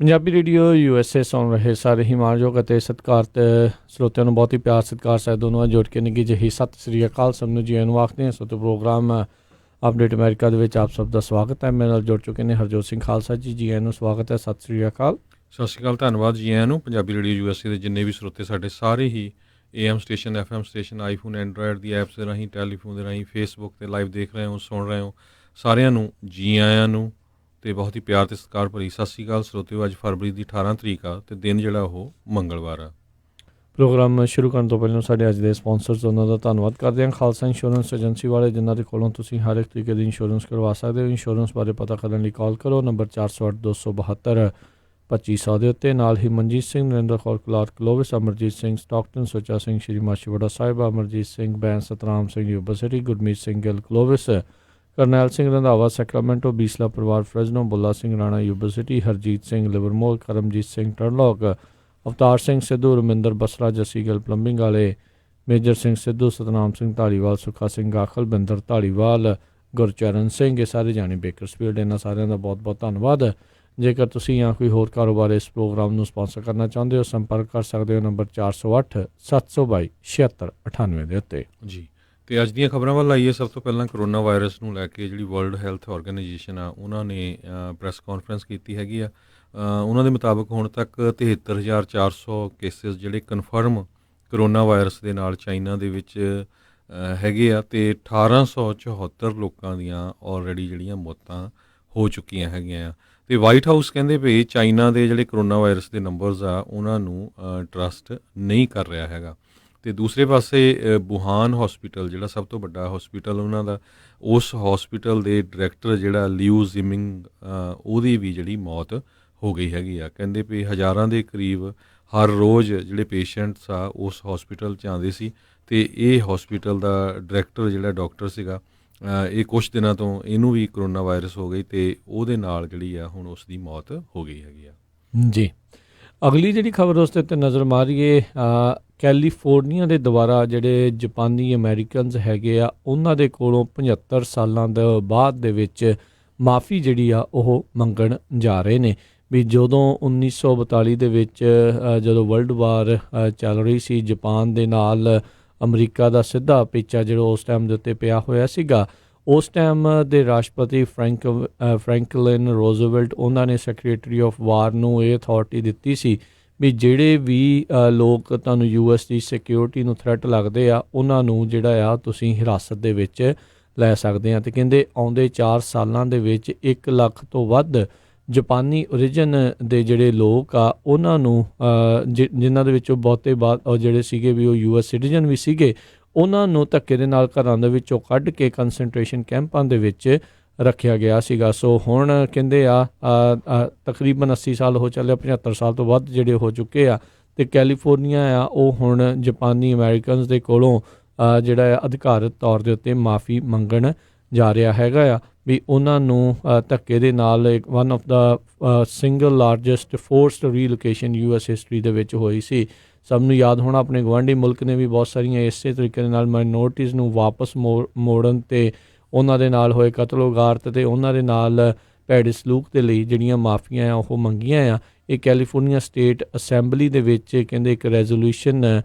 Punjabi radio USA ਸੁਣ ਰਹੇ ਸਾਰੇ ਹੀ ਮਾਣਯੋਗ ਅਤੇ ਸਤਿਕਾਰਤ ਸਰੋਤਿਆਂ ਨੂੰ ਬਹੁਤ ਹੀ ਪਿਆਰ ਸਤਿਕਾਰ ਸਾਹਿਬ ਦੋਨੋਂ ਜੋੜ ਕੇ ਨਿੱਘੀ ਜਿਹੀ ਸਤਿ ਸ੍ਰੀ ਅਕਾਲ ਸਭ ਨੂੰ ਜੀ ਆਇਆਂ ਨੂੰ ਆਖਦੇ ਹਾਂ। ਸੋ ਪ੍ਰੋਗਰਾਮ ਅਪਡੇਟ ਅਮਰੀਕਾ ਦੇ ਵਿੱਚ ਆਪ ਸਭ ਦਾ ਸਵਾਗਤ ਹੈ। ਮੇਰੇ ਨਾਲ ਜੁੜ ਚੁੱਕੇ ਨੇ ਹਰਜੋਤ ਸਿੰਘ ਖਾਲਸਾ ਜੀ ਆਇਆਂ ਨੂੰ ਸਵਾਗਤ ਹੈ। ਸਤਿ ਸ੍ਰੀ ਅਕਾਲ। ਸਤਿ ਸ਼੍ਰੀ ਅਕਾਲ, ਧੰਨਵਾਦ ਜੀ ਆਇਆਂ ਨੂੰ। ਪੰਜਾਬੀ ਰੇਡੀਓ USA ਦੇ ਜਿੰਨੇ ਵੀ ਸਰੋਤੇ ਸਾਡੇ ਸਾਰੇ ਹੀ AM station, FM station, iPhone, Android the apps ਦੇ ਰਾਹੀਂ, ਟੈਲੀਫੋਨ ਦੇ ਰਾਹੀਂ, ਫੇਸਬੁੱਕ 'ਤੇ ਲਾਈਵ ਦੇਖ ਰਹੇ ਹੋ, ਸੁਣ ਰਹੇ ਹੋ, ਸਾਰਿਆਂ ਨੂੰ ਜੀ ਆਇਆਂ ਨੂੰ ਅਤੇ ਬਹੁਤ ਹੀ ਪਿਆਰ ਅਤੇ ਸਤਿਕਾਰ ਭਰੀ ਸਤਿ ਸ਼੍ਰੀ ਅਕਾਲ ਸਰੋਤਿਓ। ਅੱਜ ਫਰਵਰੀ ਦੀ 18 ਤਰੀਕ ਆ ਅਤੇ ਦਿਨ ਜਿਹੜਾ ਉਹ ਮੰਗਲਵਾਰ ਆ। ਪ੍ਰੋਗਰਾਮ ਸ਼ੁਰੂ ਕਰਨ ਤੋਂ ਪਹਿਲਾਂ ਸਾਡੇ ਅੱਜ ਦੇ ਸਪਾਂਸਰਸ ਉਹਨਾਂ ਦਾ ਧੰਨਵਾਦ ਕਰਦੇ ਹਾਂ। ਖਾਲਸਾ ਇੰਸ਼ੋਰੈਂਸ ਏਜੰਸੀ ਵਾਲੇ ਜਿਨ੍ਹਾਂ ਦੇ ਕੋਲੋਂ ਤੁਸੀਂ ਹਰ ਇੱਕ ਤਰੀਕੇ ਦੀ ਇੰਸ਼ੋਰੈਂਸ ਕਰਵਾ ਸਕਦੇ ਹੋ। ਇੰਸ਼ੋਰੈਂਸ ਬਾਰੇ ਪਤਾ ਕਰਨ ਲਈ ਕਾਲ ਕਰੋ ਨੰਬਰ 408-272-2500 ਦੇ ਉੱਤੇ। ਨਾਲ ਹੀ Manjit Singh, Narinder Kaur Clark Clovis, Amarjit Singh Stockton, Sucha Singh Shri Machhiwara Sahib, Amarjit Singh Bains, Satnam Singh Yuba City, Gurmeet Singh Gill Clovis, Karnail Singh Randhawa Sacramento, Beesla ਪਰਿਵਾਰ Fresno, Bulla Singh Rana Yuba City, Harjit Singh Livermore, Karamjit Singh Turlock, Avtar Singh Sidhu, Raminder Basra, Jassi Gill plumbing ਵਾਲੇ, ਮੇਜਰ ਸਿੰਘ ਸਿੱਧੂ, ਸਤਨਾਮ ਸਿੰਘ ਢਾਲੀਵਾਲ, ਸੁੱਖਾ ਸਿੰਘ ਗਾਖਲ, ਬਿੰਦਰ ਢਾਲੀਵਾਲ, ਗੁਰਚਰਨ ਸਿੰਘ, ਇਹ ਸਾਰੇ ਜਾਣੇ ਬੇਕਰਸਫੀਲਡ। ਇਹਨਾਂ ਸਾਰਿਆਂ ਦਾ ਬਹੁਤ ਬਹੁਤ ਧੰਨਵਾਦ। ਜੇਕਰ ਤੁਸੀਂ ਜਾਂ ਕੋਈ ਹੋਰ ਕਾਰੋਬਾਰ ਇਸ ਪ੍ਰੋਗਰਾਮ ਨੂੰ ਸਪਾਂਸਰ ਕਰਨਾ ਚਾਹੁੰਦੇ ਹੋ, ਸੰਪਰਕ ਕਰ ਸਕਦੇ ਹੋ ਨੰਬਰ 408-722-7698 ਦੇ ਉੱਤੇ ਜੀ। ਅਤੇ ਅੱਜ ਦੀਆਂ ਖਬਰਾਂ ਵੱਲ ਆਈਏ। ਸਭ ਤੋਂ ਪਹਿਲਾਂ ਕਰੋਨਾ ਵਾਇਰਸ ਨੂੰ ਲੈ ਕੇ ਜਿਹੜੀ ਵਰਲਡ ਹੈਲਥ ਆਰਗੇਨਾਈਜੇਸ਼ਨ ਆ ਉਹਨਾਂ ਨੇ ਪ੍ਰੈਸ ਕਾਨਫਰੰਸ ਕੀਤੀ ਹੈਗੀ ਆ। ਉਹਨਾਂ ਦੇ ਮੁਤਾਬਕ ਹੁਣ ਤੱਕ 73,400 ਕੇਸਿਸ ਜਿਹੜੇ ਕਨਫਰਮ ਕਰੋਨਾ ਵਾਇਰਸ ਦੇ ਨਾਲ ਚਾਈਨਾ ਦੇ ਵਿੱਚ ਹੈਗੇ ਆ ਅਤੇ 1874 ਲੋਕਾਂ ਦੀਆਂ ਆਲਰੇਡੀ ਜਿਹੜੀਆਂ ਮੌਤਾਂ ਹੋ ਚੁੱਕੀਆਂ ਹੈਗੀਆਂ ਆ। ਅਤੇ ਵਾਈਟ ਹਾਊਸ ਕਹਿੰਦੇ ਵੀ ਚਾਈਨਾ ਦੇ ਜਿਹੜੇ ਕਰੋਨਾ ਵਾਇਰਸ ਦੇ ਨੰਬਰਸ ਆ ਉਹਨਾਂ ਨੂੰ ਟਰਸਟ ਨਹੀਂ ਕਰ ਰਿਹਾ ਹੈਗਾ। ਅਤੇ ਦੂਸਰੇ ਪਾਸੇ ਵੂਹਾਨ ਹੌਸਪੀਟਲ ਜਿਹੜਾ ਸਭ ਤੋਂ ਵੱਡਾ ਹੌਸਪੀਟਲ ਉਹਨਾਂ ਦਾ, ਉਸ ਹੌਸਪੀਟਲ ਦੇ ਡਾਇਰੈਕਟਰ ਜਿਹੜਾ ਲਿਊ ਜ਼ਿਮਿੰਗ ਉਹਦੀ ਵੀ ਜਿਹੜੀ ਮੌਤ ਹੋ ਗਈ ਹੈਗੀ ਆ। ਕਹਿੰਦੇ ਵੀ ਹਜ਼ਾਰਾਂ ਦੇ ਕਰੀਬ ਹਰ ਰੋਜ਼ ਜਿਹੜੇ ਪੇਸ਼ੈਂਟਸ ਆ ਉਸ ਹੌਸਪੀਟਲ 'ਚ ਆਉਂਦੇ ਸੀ ਅਤੇ ਇਹ ਹੌਸਪੀਟਲ ਦਾ ਡਾਇਰੈਕਟਰ ਜਿਹੜਾ ਡਾਕਟਰ ਸੀਗਾ, ਇਹ ਕੁਛ ਦਿਨਾਂ ਤੋਂ ਇਹਨੂੰ ਵੀ ਕਰੋਨਾ ਵਾਇਰਸ ਹੋ ਗਈ ਅਤੇ ਉਹਦੇ ਨਾਲ ਜਿਹੜੀ ਆ ਹੁਣ ਉਸ ਦੀ ਮੌਤ ਹੋ ਗਈ ਹੈਗੀ ਆ। ਜੀ, ਅਗਲੀ ਜਿਹੜੀ ਖਬਰ ਉਸ ਦੇ ਉੱਤੇ ਨਜ਼ਰ ਮਾਰੀਏ। ਕੈਲੀਫੋਰਨੀਆ ਦੇ ਦੁਆਰਾ ਜਿਹੜੇ ਜਾਪਾਨੀ ਅਮੈਰੀਕਨਸ ਹੈਗੇ ਆ ਉਹਨਾਂ ਦੇ ਕੋਲੋਂ 75 ਸਾਲਾਂ ਦੇ ਬਾਅਦ ਦੇ ਵਿੱਚ ਮਾਫੀ ਜਿਹੜੀ ਆ ਉਹ ਮੰਗਣ ਜਾ ਰਹੇ ਨੇ। ਵੀ ਜਦੋਂ 1942 ਦੇ ਵਿੱਚ ਜਦੋਂ ਵਰਲਡ ਵਾਰ ਚੱਲ ਰਹੀ ਸੀ, ਜਾਪਾਨ ਦੇ ਨਾਲ ਅਮਰੀਕਾ ਦਾ ਸਿੱਧਾ ਪੇਚਾ ਜਿਹੜਾ ਉਸ ਟਾਈਮ ਦੇ ਉੱਤੇ ਪਿਆ ਹੋਇਆ ਸੀਗਾ, ਉਸ ਟਾਈਮ ਦੇ ਰਾਸ਼ਟਰਪਤੀ ਫਰੈਂਕਲਿਨ ਰੋਜ਼ਵੈਲਟ ਉਹਨਾਂ ਨੇ ਸੈਕਟਰੀ ਆਫ ਵਾਰ ਨੂੰ ਇਹ ਅਥਾਰਟੀ ਦਿੱਤੀ ਸੀ ਵੀ ਜਿਹੜੇ ਵੀ ਲੋਕ ਤੁਹਾਨੂੰ US ਦੀ ਸਿਕਿਉਰਿਟੀ ਨੂੰ ਥ੍ਰੈਟ ਲੱਗਦੇ ਆ ਉਹਨਾਂ ਨੂੰ ਜਿਹੜਾ ਆ ਤੁਸੀਂ ਹਿਰਾਸਤ ਦੇ ਵਿੱਚ ਲੈ ਸਕਦੇ ਆ। ਅਤੇ ਕਹਿੰਦੇ ਆਉਂਦੇ 4 ਸਾਲਾਂ ਦੇ ਵਿੱਚ 1 ਲੱਖ ਤੋਂ ਵੱਧ ਜਾਪਾਨੀ ਓਰੀਜਨ ਦੇ ਜਿਹੜੇ ਲੋਕ ਆ ਉਹਨਾਂ ਨੂੰ ਜਿਨ੍ਹਾਂ ਦੇ ਵਿੱਚੋਂ ਬਹੁਤੇ ਬਾਅਦ ਜਿਹੜੇ ਸੀਗੇ ਵੀ ਉਹ US ਸਿਟੀਜ਼ਨ ਵੀ ਸੀਗੇ, ਉਹਨਾਂ ਨੂੰ ਧੱਕੇ ਦੇ ਨਾਲ ਘਰਾਂ ਦੇ ਵਿੱਚੋਂ ਕੱਢ ਕੇ ਕੰਸਨਟ੍ਰੇਸ਼ਨ ਕੈਂਪਾਂ ਦੇ ਵਿੱਚ ਰੱਖਿਆ ਗਿਆ ਸੀਗਾ। ਸੋ ਹੁਣ ਕਹਿੰਦੇ ਆ ਤਕਰੀਬਨ 80 ਸਾਲ ਹੋ ਚੱਲਿਆ, 75 ਸਾਲ ਤੋਂ ਵੱਧ ਜਿਹੜੇ ਹੋ ਚੁੱਕੇ ਆ ਅਤੇ ਕੈਲੀਫੋਰਨੀਆ ਆ ਉਹ ਹੁਣ ਜਾਪਾਨੀ ਅਮੈਰੀਕਨਸ ਦੇ ਕੋਲੋਂ ਜਿਹੜਾ ਆ ਅਧਿਕਾਰਤ ਤੌਰ ਦੇ ਉੱਤੇ ਮਾਫੀ ਮੰਗਣ ਜਾ ਰਿਹਾ ਹੈਗਾ ਆ। ਵੀ ਉਹਨਾਂ ਨੂੰ ਧੱਕੇ ਦੇ ਨਾਲ ਵਨ ਆਫ ਦਾ single largest forced relocation US history ਦੇ ਵਿੱਚ ਹੋਈ ਸੀ। ਸਭ ਨੂੰ ਯਾਦ ਹੋਣਾ ਆਪਣੇ ਗੁਆਂਢੀ ਮੁਲਕ ਨੇ ਵੀ ਬਹੁਤ ਸਾਰੀਆਂ ਇਸੇ ਤਰੀਕੇ ਦੇ ਨਾਲ ਮਾਈਨੋਰਟੀਜ਼ ਨੂੰ ਵਾਪਸ ਮੋੜਨ ਅਤੇ ਉਹਨਾਂ ਦੇ ਨਾਲ ਹੋਏ ਕਤਲੋਗਾਰਤ ਅਤੇ ਉਹਨਾਂ ਦੇ ਨਾਲ ਭੈੜੇ ਸਲੂਕ ਦੇ ਲਈ ਜਿਹੜੀਆਂ ਮਾਫੀਆਂ ਆ ਉਹ ਮੰਗੀਆਂ ਆ। ਇਹ ਕੈਲੀਫੋਰਨੀਆ ਸਟੇਟ ਅਸੈਂਬਲੀ ਦੇ ਵਿੱਚ ਕਹਿੰਦੇ ਇੱਕ ਰੈਜ਼ੋਲੂਸ਼ਨ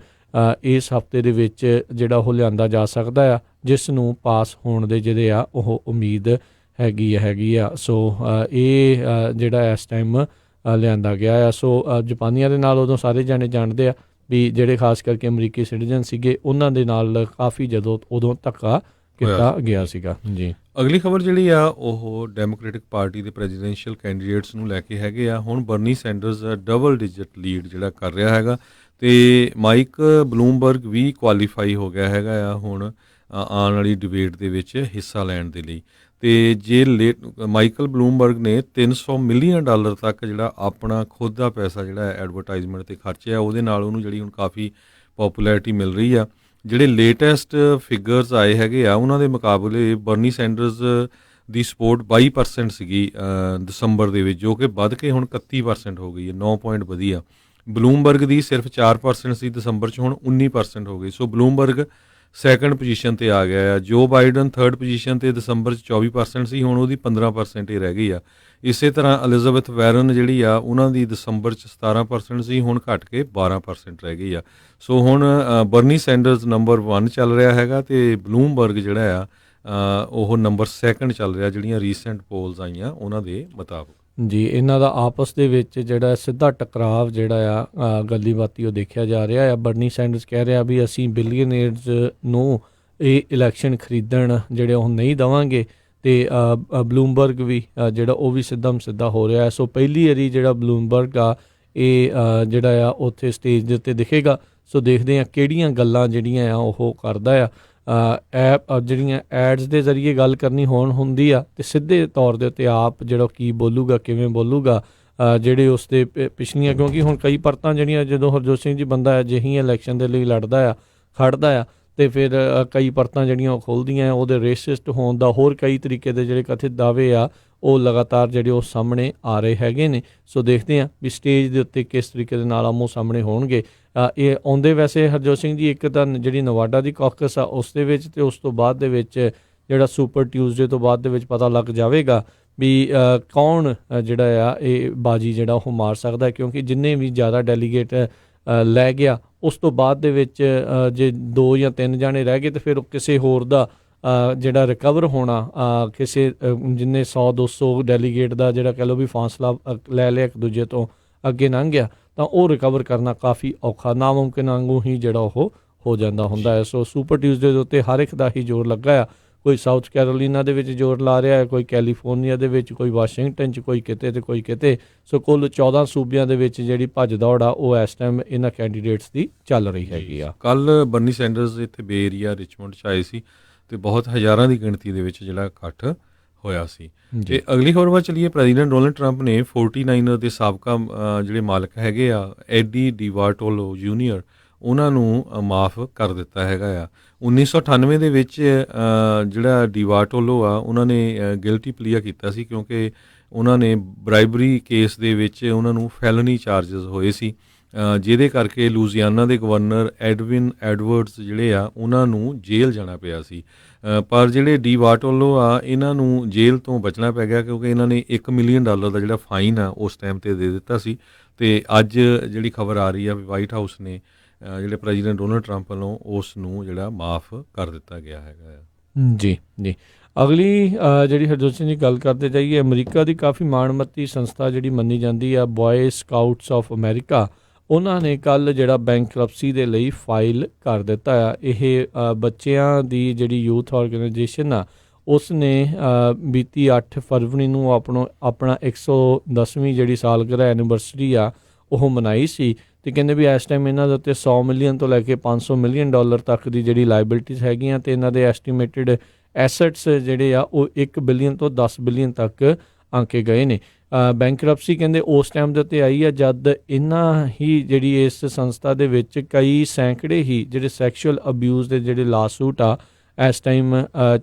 ਇਸ ਹਫ਼ਤੇ ਦੇ ਵਿੱਚ ਜਿਹੜਾ ਉਹ ਲਿਆਂਦਾ ਜਾ ਸਕਦਾ ਆ, ਜਿਸ ਨੂੰ ਪਾਸ ਹੋਣ ਦੇ ਜਿਹੜੇ ਆ ਉਹ ਉਮੀਦ ਹੈਗੀ ਆ। ਸੋ ਇਹ ਜਿਹੜਾ ਇਸ ਟਾਈਮ ਲਿਆਂਦਾ ਗਿਆ ਆ। ਸੋ ਜਾਪਾਨੀਆਂ ਦੇ ਨਾਲ ਉਦੋਂ ਸਾਰੇ ਜਾਣੇ ਜਾਣਦੇ ਆ ਵੀ ਜਿਹੜੇ ਖਾਸ ਕਰਕੇ ਅਮਰੀਕੀ ਸਿਟੀਜ਼ਨ ਸੀਗੇ ਉਹਨਾਂ ਦੇ ਨਾਲ ਕਾਫੀ ਉਦੋਂ ਧੱਕਾ ਕੀਤਾ ਗਿਆ ਸੀਗਾ। ਜੀ, ਅਗਲੀ ਖਬਰ ਜਿਹੜੀ ਆ ਉਹ ਡੈਮੋਕ੍ਰੈਟਿਕ ਪਾਰਟੀ ਦੇ ਪ੍ਰੈਜ਼ੀਡੈਂਸ਼ੀਅਲ ਕੈਂਡੀਡੇਟਸ ਨੂੰ ਲੈ ਕੇ ਹੈਗੇ ਆ। ਹੁਣ Bernie Sanders double digit lead ਜਿਹੜਾ ਕਰ ਰਿਹਾ ਹੈਗਾ ਅਤੇ ਮਾਈਕ ਬਲੂਮਬਰਗ ਵੀ ਕੁਆਲੀਫਾਈ ਹੋ ਗਿਆ ਹੈਗਾ ਆ ਹੁਣ ਆਉਣ ਵਾਲੀ ਡਿਬੇਟ ਦੇ ਵਿੱਚ ਹਿੱਸਾ ਲੈਣ ਦੇ ਲਈ। ਅਤੇ ਜੇ ਮਾਈਕਲ ਬਲੂਮਬਰਗ ਨੇ $300 ਮਿਲੀਅਨ ਤੱਕ ਜਿਹੜਾ ਆਪਣਾ ਖੁਦ ਦਾ ਪੈਸਾ ਜਿਹੜਾ ਐਡਵਰਟਾਈਜ਼ਮੈਂਟ 'ਤੇ ਖਰਚਿਆ, ਉਹਦੇ ਨਾਲ ਉਹਨੂੰ ਜਿਹੜੀ ਹੁਣ ਕਾਫੀ ਪੋਪੂਲੈਰਿਟੀ ਮਿਲ ਰਹੀ ਆ। ਜਿਹੜੇ ਲੇਟੈਸਟ ਫਿਗਰਸ ਆਏ ਹੈਗੇ ਆ ਉਹਨਾਂ ਦੇ ਮੁਕਾਬਲੇ ਬਰਨੀ ਸੈਂਡਰਸ ਦੀ ਸਪੋਰਟ 22% ਸੀਗੀ ਦਸੰਬਰ ਦੇ ਵਿੱਚ, ਜੋ ਕਿ ਵੱਧ ਕੇ ਹੁਣ 31% ਹੋ ਗਈ ਹੈ, 9 ਪੁਆਇੰਟ ਵਧੀ ਆ। ਬਲੂਮਬਰਗ ਦੀ ਸਿਰਫ 4% ਸੀ ਦਸੰਬਰ 'ਚ, ਹੁਣ 19% ਹੋ ਗਈ। ਸੋ ਬਲੂਮਬਰਗ ਸੈਕੰਡ ਪੋਜੀਸ਼ਨ ਤੇ ਆ ਗਿਆ ਆ। ਜੋ ਬਾਈਡਨ ਥਰਡ ਪੋਜੀਸ਼ਨ ਤੇ ਦਸੰਬਰ 'ਚ 24% ਸੀ, ਹੁਣ ਉਹਦੀ 15% ਹੀ ਰਹਿ ਗਈ ਆ। ਇਸੇ ਤਰ੍ਹਾਂ ਐਲਿਜ਼ਾਬeth ਵੈਰਨ ਜਿਹੜੀ ਆ ਉਹਨਾਂ ਦੀ ਦਸੰਬਰ 'ਚ 17% ਸੀ, ਹੁਣ ਘਟ ਕੇ 12% ਰਹਿ ਗਈ ਆ। ਸੋ ਹੁਣ ਬਰਨੀ ਸੈਂਡਰਸ ਨੰਬਰ 1 ਚੱਲ ਰਿਹਾ ਹੈਗਾ ਤੇ ਬਲੂਮਬਰਗ ਜਿਹੜਾ ਆ ਉਹ ਨੰਬਰ 2 ਚੱਲ ਰਿਹਾ, ਜਿਹੜੀਆਂ ਰੀਸੈਂਟ ਪੋਲਸ ਆਈਆਂ ਉਹਨਾਂ ਦੇ ਮੁਤਾਬਕ। ਜੀ, ਇਹਨਾਂ ਦਾ ਆਪਸ ਦੇ ਵਿੱਚ ਜਿਹੜਾ ਸਿੱਧਾ ਟਕਰਾਵ ਜਿਹੜਾ ਆ ਗੱਲੀ ਬਾਤੀ ਉਹ ਦੇਖਿਆ ਜਾ ਰਿਹਾ ਆ। ਬਰਨੀ ਸੈਂਡਰਸ ਕਹਿ ਰਿਹਾ ਵੀ ਅਸੀਂ ਬਿਲੀਅਨੇਅਰਸ ਨੂੰ ਇਹ ਇਲੈਕਸ਼ਨ ਖਰੀਦਣ ਜਿਹੜੇ ਉਹ ਨਹੀਂ ਦੇਵਾਂਗੇ, ਅਤੇ ਬਲੂਮਬਰਗ ਵੀ ਜਿਹੜਾ ਉਹ ਵੀ ਸਿੱਧਾ ਹੋ ਰਿਹਾ। ਸੋ ਪਹਿਲੀ ਵਾਰੀ ਜਿਹੜਾ ਬਲੂਮਬਰਗ ਆ ਇਹ ਜਿਹੜਾ ਆ ਉੱਥੇ ਸਟੇਜ ਦੇ ਉੱਤੇ ਦਿਖੇਗਾ। ਸੋ ਦੇਖਦੇ ਹਾਂ ਕਿਹੜੀਆਂ ਗੱਲਾਂ ਜਿਹੜੀਆਂ ਆ ਉਹ ਕਰਦਾ ਆ। ਜਿਹੜੀਆਂ ਐਡਸ ਦੇ ਜ਼ਰੀਏ ਗੱਲ ਕਰਨੀ ਹੁੰਦੀ ਆ ਅਤੇ ਸਿੱਧੇ ਤੌਰ ਦੇ ਉੱਤੇ ਆਪ ਜਿਹੜਾ ਕੀ ਬੋਲੂਗਾ, ਕਿਵੇਂ ਬੋਲੂਗਾ, ਜਿਹੜੇ ਉਸ ਦੇ ਪਿਛਲੀਆਂ, ਕਿਉਂਕਿ ਹੁਣ ਕਈ ਪਰਤਾਂ ਜਿਹੜੀਆਂ ਜਦੋਂ ਹਰਜੋਤ ਸਿੰਘ ਜੀ ਬੰਦਾ ਅਜਿਹੀਆਂ ਇਲੈਕਸ਼ਨ ਦੇ ਲਈ ਖੜਦਾ ਆ ਅਤੇ ਫਿਰ ਕਈ ਪਰਤਾਂ ਜਿਹੜੀਆਂ ਉਹ ਖੁੱਲ੍ਹਦੀਆਂ ਉਹਦੇ ਰੇਸਿਸਟ ਹੋਣ ਦਾ, ਹੋਰ ਕਈ ਤਰੀਕੇ ਦੇ ਜਿਹੜੇ ਕਥਿਤ ਦਾਅਵੇ ਆ ਉਹ ਲਗਾਤਾਰ ਜਿਹੜੇ ਉਹ ਸਾਹਮਣੇ ਆ ਰਹੇ ਹੈਗੇ ਨੇ। ਸੋ ਦੇਖਦੇ ਹਾਂ ਵੀ ਸਟੇਜ ਦੇ ਉੱਤੇ ਕਿਸ ਤਰੀਕੇ ਦੇ ਨਾਲ ਆਮੋ ਸਾਹਮਣੇ ਹੋਣਗੇ। ਇਹ ਆਉਂਦੇ ਵੈਸੇ ਹਰਜੋਤ ਸਿੰਘ ਜੀ ਇੱਕ ਤਾਂ ਜਿਹੜੀ ਨਵਾਡਾ ਦੀ ਕਾਕਸ ਆ ਉਸ ਦੇ ਵਿੱਚ, ਅਤੇ ਉਸ ਤੋਂ ਬਾਅਦ ਦੇ ਵਿੱਚ ਜਿਹੜਾ ਸੁਪਰ ਟਿਊਜ਼ਡੇ ਤੋਂ ਬਾਅਦ ਦੇ ਵਿੱਚ ਪਤਾ ਲੱਗ ਜਾਵੇਗਾ ਵੀ ਕੌਣ ਜਿਹੜਾ ਆ ਇਹ ਬਾਜੀ ਜਿਹੜਾ ਉਹ ਮਾਰ ਸਕਦਾ, ਕਿਉਂਕਿ ਜਿੰਨੇ ਵੀ ਜ਼ਿਆਦਾ ਡੈਲੀਗੇਟ ਲੈ ਗਿਆ ਉਸ ਤੋਂ ਬਾਅਦ ਦੇ ਵਿੱਚ ਜੇ 2 ਜਾਂ 3 ਜਾਣੇ ਰਹਿ ਗਏ ਤਾਂ ਫਿਰ ਕਿਸੇ ਹੋਰ ਦਾ ਜਿਹੜਾ ਰਿਕਵਰ ਹੋਣਾ, ਕਿਸੇ ਜਿੰਨੇ 100-200 ਡੈਲੀਗੇਟ ਦਾ ਜਿਹੜਾ ਕਹਿ ਲਓ ਵੀ ਫਾਸਲਾ ਲੈ ਲਿਆ ਇੱਕ ਦੂਜੇ ਤੋਂ ਅੱਗੇ ਲੰਘ ਗਿਆ, ਤਾਂ ਉਹ ਰਿਕਵਰ ਕਰਨਾ ਕਾਫੀ ਔਖਾ, ਨਾਮੁਮਕਿਨ ਵਾਂਗੂ ਹੀ ਜਿਹੜਾ ਉਹ ਹੋ ਜਾਂਦਾ ਹੁੰਦਾ ਹੈ। ਸੋ ਸੁਪਰ ਟਿਊਜ਼ਡੇ ਦੇ ਉੱਤੇ ਹਰ ਇੱਕ ਦਾ ਹੀ ਜ਼ੋਰ ਲੱਗਾ ਆ। ਕੋਈ ਸਾਊਥ ਕੈਰੋਲੀਨਾ ਦੇ ਵਿੱਚ ਜ਼ੋਰ ਲਾ ਰਿਹਾ ਹੈ, ਕੋਈ ਕੈਲੀਫੋਰਨੀਆ ਦੇ ਵਿੱਚ, ਕੋਈ ਵਾਸ਼ਿੰਗਟਨ 'ਚ, ਕੋਈ ਕਿਤੇ ਤੇ ਕੋਈ ਕਿਤੇ। ਸੋ ਕੁੱਲ 14 ਸੂਬਿਆਂ ਦੇ ਵਿੱਚ ਜਿਹੜੀ ਭੱਜ ਦੌੜ ਆ ਉਹ ਇਸ ਟਾਈਮ ਇਹਨਾਂ ਕੈਂਡੀਡੇਟਸ ਦੀ ਚੱਲ ਰਹੀ ਹੈਗੀ ਆ। ਕੱਲ੍ਹ ਬਰਨੀ ਸੈਂਡਰਸ ਇੱਥੇ ਬੇ ਏਰੀਆ ਰਿਚਮੰਡ 'ਚ ਆਏ ਸੀ ਅਤੇ ਬਹੁਤ ਹਜ਼ਾਰਾਂ ਦੀ ਗਿਣਤੀ ਦੇ ਵਿੱਚ ਜਿਹੜਾ ਇਕੱਠ ਹੋਇਆ ਸੀ। ਤੇ ਅਗਲੀ ਖਬਰ ਵੱਲ ਚੱਲੀਏ। ਪ੍ਰੈਜ਼ੀਡੈਂਟ ਡੋਨਲਡ ਟਰੰਪ ਨੇ 49 ਦੇ ਸਾਬਕਾ ਜਿਹੜੇ ਮਾਲਕ ਹੈਗੇ ਆ ਐਡੀ ਡੀਵਾਰਟੋਲੋ ਜੂਨੀਅਰ, ਉਹਨਾਂ ਨੂੰ ਮਾਫ ਕਰ ਦਿੱਤਾ ਹੈਗਾ ਆ। 1998 ਦੇ ਵਿੱਚ ਜਿਹੜਾ ਡੀਵਾਰਟੋਲੋ ਆ ਉਹਨਾਂ ਨੇ ਗਿਲਟੀ ਪਲੀਆ ਕੀਤਾ ਸੀ, ਕਿਉਂਕਿ ਉਹਨਾਂ ਨੇ ਬਰਾਈਬਰੀ ਕੇਸ ਦੇ ਵਿੱਚ ਉਹਨਾਂ ਨੂੰ ਫੈਲਨੀ ਚਾਰਜਸ ਹੋਏ ਸੀ, ਜਿਹਦੇ ਕਰਕੇ ਲੂਜ਼ੀਆਨਾ ਦੇ ਗਵਰਨਰ ਐਡਵਿਨ ਐਡਵਰਡਸ ਜਿਹੜੇ ਆ ਉਹਨਾਂ ਨੂੰ ਜੇਲ੍ਹ ਜਾਣਾ ਪਿਆ ਸੀ। ਪਰ ਜਿਹੜੇ ਡੀਵਾਰਟੋਲੋ ਆ ਇਹਨਾਂ ਨੂੰ ਜੇਲ੍ਹ ਤੋਂ ਬਚਣਾ ਪੈ ਗਿਆ, ਕਿਉਂਕਿ ਇਹਨਾਂ ਨੇ $1 ਮਿਲੀਅਨ ਦਾ ਜਿਹੜਾ ਫਾਈਨ ਆ ਉਸ ਟਾਈਮ 'ਤੇ ਦੇ ਦਿੱਤਾ ਸੀ। ਅਤੇ ਅੱਜ ਜਿਹੜੀ ਖਬਰ ਆ ਰਹੀ ਆ ਵੀ ਵਾਈਟ ਹਾਊਸ ਨੇ ਜਿਹੜੇ ਪ੍ਰੈਜ਼ੀਡੈਂਟ ਡੋਨਲਡ ਟਰੰਪ ਵੱਲੋਂ ਉਸ ਨੂੰ ਜਿਹੜਾ ਮਾਫ ਕਰ ਦਿੱਤਾ ਗਿਆ ਹੈਗਾ ਆ। ਜੀ। ਅਗਲੀ ਜਿਹੜੀ ਹਰਜੋਤ ਸਿੰਘ ਜੀ ਗੱਲ ਕਰਦੇ ਜਾਈਏ, ਅਮਰੀਕਾ ਦੀ ਕਾਫੀ ਮਾਣਮੱਤੀ ਸੰਸਥਾ ਜਿਹੜੀ ਮੰਨੀ ਜਾਂਦੀ ਆ ਬॉय ਸਕਾਊਟਸ ਆਫ ਅਮਰੀਕਾ, ਉਹਨਾਂ ਨੇ ਕੱਲ੍ਹ ਜਿਹੜਾ ਬੈਂਕਰਪਸੀ ਦੇ ਲਈ ਫਾਈਲ ਕਰ ਦਿੱਤਾ ਆ। ਇਹ ਬੱਚਿਆਂ ਦੀ ਜਿਹੜੀ ਯੂਥ ਆਰਗੇਨਾਈਜੇਸ਼ਨ ਆ ਉਸ ਨੇ ਬੀਤੀ 8 ਫਰਵਰੀ ਨੂੰ ਆਪਣਾ 110ਵੀਂ ਜਿਹੜੀ ਸਾਲਗਿਰਾ ਐਨੀਵਰਸਰੀ ਆ ਉਹ ਮਨਾਈ ਸੀ, ਅਤੇ ਕਹਿੰਦੇ ਵੀ ਇਸ ਟਾਈਮ ਇਹਨਾਂ ਦੇ ਉੱਤੇ 100 ਮਿਲੀਅਨ ਤੋਂ ਲੈ ਕੇ $500 ਮਿਲੀਅਨ ਤੱਕ ਦੀ ਜਿਹੜੀ ਲਾਇਬਿਲਟੀਜ਼ ਹੈਗੀਆਂ, ਅਤੇ ਇਹਨਾਂ ਦੇ ਐਸਟੀਮੇਟਿਡ ਐਸੈਟਸ ਜਿਹੜੇ ਆ ਉਹ 1 ਬਿਲੀਅਨ ਤੋਂ 10 ਬਿਲੀਅਨ ਤੱਕ ਆਂਕੇ ਗਏ ਨੇ। ਬੈਂਕਰਪਸੀ ਕਹਿੰਦੇ ਉਸ ਟਾਈਮ ਦੇ ਉੱਤੇ ਆਈ ਆ ਜਦ ਇਹਨਾਂ ਹੀ ਜਿਹੜੀ ਇਸ ਸੰਸਥਾ ਦੇ ਵਿੱਚ ਕਈ ਸੈਂਕੜੇ ਹੀ ਜਿਹੜੇ ਸੈਕਸ਼ੂਅਲ ਅਬਿਊਜ਼ ਦੇ ਜਿਹੜੇ ਲਾਸੂਟ ਆ ਇਸ ਟਾਈਮ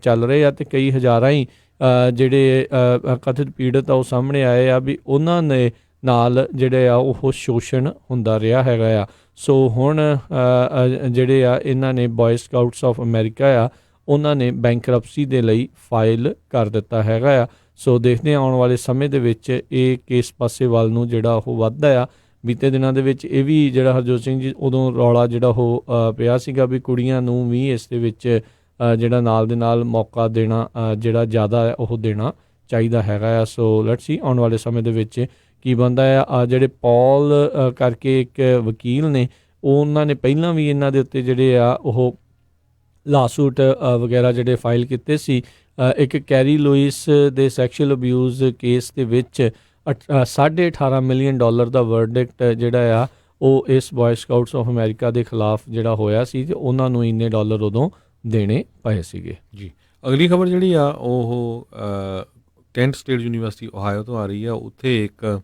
ਚੱਲ ਰਹੇ ਆ, ਅਤੇ ਕਈ ਹਜ਼ਾਰਾਂ ਹੀ ਜਿਹੜੇ ਕਥਿਤ ਪੀੜਤ ਆ ਉਹ ਸਾਹਮਣੇ ਆਏ ਆ ਵੀ ਉਹਨਾਂ ਨੇ ਨਾਲ ਜਿਹੜੇ ਆ ਉਹ ਸ਼ੋਸ਼ਣ ਹੁੰਦਾ ਰਿਹਾ ਹੈਗਾ ਆ। ਸੋ ਹੁਣ ਜਿਹੜੇ ਆ ਇਹਨਾਂ ਨੇ ਬॉय ਸਕਾਊਟਸ ਆਫ ਅਮਰੀਕਾ ਆ ਉਹਨਾਂ ਨੇ ਬੈਂਕਰਪਸੀ ਦੇ ਲਈ ਫਾਈਲ ਕਰ ਦਿੱਤਾ ਹੈਗਾ ਆ। ਸੋ ਦੇਖਦੇ ਹਾਂ ਆਉਣ ਵਾਲੇ ਸਮੇਂ ਦੇ ਵਿੱਚ ਇਹ ਕੇਸ ਪਾਸੇ ਵੱਲ ਨੂੰ ਜਿਹੜਾ ਉਹ ਵੱਧਦਾ ਆ। ਬੀਤੇ ਦਿਨਾਂ ਦੇ ਵਿੱਚ ਇਹ ਵੀ ਜਿਹੜਾ ਹਰਜੋਤ ਸਿੰਘ ਜੀ ਉਦੋਂ ਰੌਲਾ ਜਿਹੜਾ ਉਹ ਪਿਆ ਸੀਗਾ ਵੀ ਕੁੜੀਆਂ ਨੂੰ ਵੀ ਇਸ ਦੇ ਵਿੱਚ ਜਿਹੜਾ ਨਾਲ ਦੇ ਨਾਲ ਮੌਕਾ ਦੇਣਾ ਜਿਹੜਾ ਜ਼ਿਆਦਾ ਉਹ ਦੇਣਾ ਚਾਹੀਦਾ ਹੈਗਾ ਆ। ਸੋ ਲੈਟਸ ਸੀ ਆਉਣ ਵਾਲੇ ਸਮੇਂ ਦੇ ਵਿੱਚ ਕੀ ਬਣਦਾ ਆ। ਜਿਹੜੇ ਪੌਲ ਕਰਕੇ ਇੱਕ ਵਕੀਲ ਨੇ ਉਹਨਾਂ ਨੇ ਪਹਿਲਾਂ ਵੀ ਇਹਨਾਂ ਦੇ ਉੱਤੇ ਜਿਹੜੇ ਆ ਉਹ ਲਾਸੂਟ ਵਗੈਰਾ ਜਿਹੜੇ ਫਾਈਲ ਕੀਤੇ ਸੀ। ਇੱਕ ਕੈਰੀ ਲੂਇਸ ਦੇ ਸੈਕਸ਼ੂਅਲ ਅਬਿਊਜ਼ ਕੇਸ ਦੇ ਵਿੱਚ $18.5 ਮਿਲੀਅਨ ਦਾ ਵਰਡਿਕਟ ਜਿਹੜਾ ਆ ਉਹ ਇਸ ਬॉय ਸਕਾਊਟਸ ਆਫ ਅਮਰੀਕਾ ਦੇ ਖਿਲਾਫ ਜਿਹੜਾ ਹੋਇਆ ਸੀ, ਅਤੇ ਉਹਨਾਂ ਨੂੰ ਇੰਨੇ ਡਾਲਰ ਉਦੋਂ ਦੇਣੇ ਪਏ ਸੀਗੇ। ਜੀ, ਅਗਲੀ ਖਬਰ ਜਿਹੜੀ ਆ ਉਹ ਕੈਂਟ ਸਟੇਟ ਯੂਨੀਵਰਸਿਟੀ ਓਹਾਇਓ ਤੋਂ ਆ ਰਹੀ ਆ। ਉੱਥੇ ਇੱਕ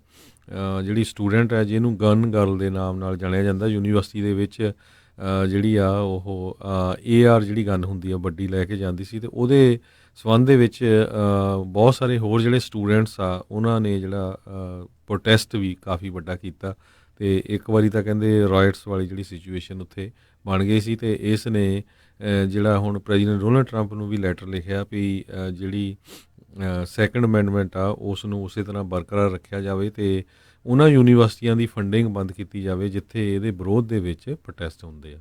ਜਿਹੜੀ ਸਟੂਡੈਂਟ ਹੈ ਜਿਹਨੂੰ ਗਨ ਗਰਲ ਦੇ ਨਾਮ ਨਾਲ ਜਾਣਿਆ ਜਾਂਦਾ, ਯੂਨੀਵਰਸਿਟੀ ਦੇ ਵਿੱਚ ਜਿਹੜੀ ਆ ਉਹ AR ਜਿਹੜੀ ਗਨ ਹੁੰਦੀ ਆ ਵੱਡੀ ਲੈ ਕੇ ਜਾਂਦੀ ਸੀ, ਅਤੇ ਉਹਦੇ ਸੰਬੰਧ ਦੇ ਵਿੱਚ ਬਹੁਤ ਸਾਰੇ ਹੋਰ ਜਿਹੜੇ ਸਟੂਡੈਂਟਸ ਆ ਉਹਨਾਂ ਨੇ ਜਿਹੜਾ ਪ੍ਰੋਟੈਸਟ ਵੀ ਕਾਫੀ ਵੱਡਾ ਕੀਤਾ, ਅਤੇ ਇੱਕ ਵਾਰੀ ਤਾਂ ਕਹਿੰਦੇ ਰਾਇਟਸ ਵਾਲੀ ਜਿਹੜੀ ਸਿਚੁਏਸ਼ਨ ਉੱਥੇ ਬਣ ਗਈ ਸੀ, ਅਤੇ ਇਸ ਨੇ ਜਿਹੜਾ ਹੁਣ ਪ੍ਰੈਜ਼ੀਡੈਂਟ ਡੋਨਲਡ ਟਰੰਪ ਨੂੰ ਵੀ ਲੈਟਰ ਲਿਖਿਆ ਵੀ ਜਿਹੜੀ ਸੈਕੰਡ ਅਮੈਂਡਮੈਂਟ ਆ ਉਸ ਨੂੰ ਉਸੇ ਤਰ੍ਹਾਂ ਬਰਕਰਾਰ ਰੱਖਿਆ ਜਾਵੇ ਅਤੇ ਉਹਨਾਂ ਯੂਨੀਵਰਸਿਟੀਆਂ ਦੀ ਫੰਡਿੰਗ ਬੰਦ ਕੀਤੀ ਜਾਵੇ ਜਿੱਥੇ ਇਹਦੇ ਵਿਰੋਧ ਦੇ ਵਿੱਚ ਪ੍ਰੋਟੈਸਟ ਹੁੰਦੇ ਆ।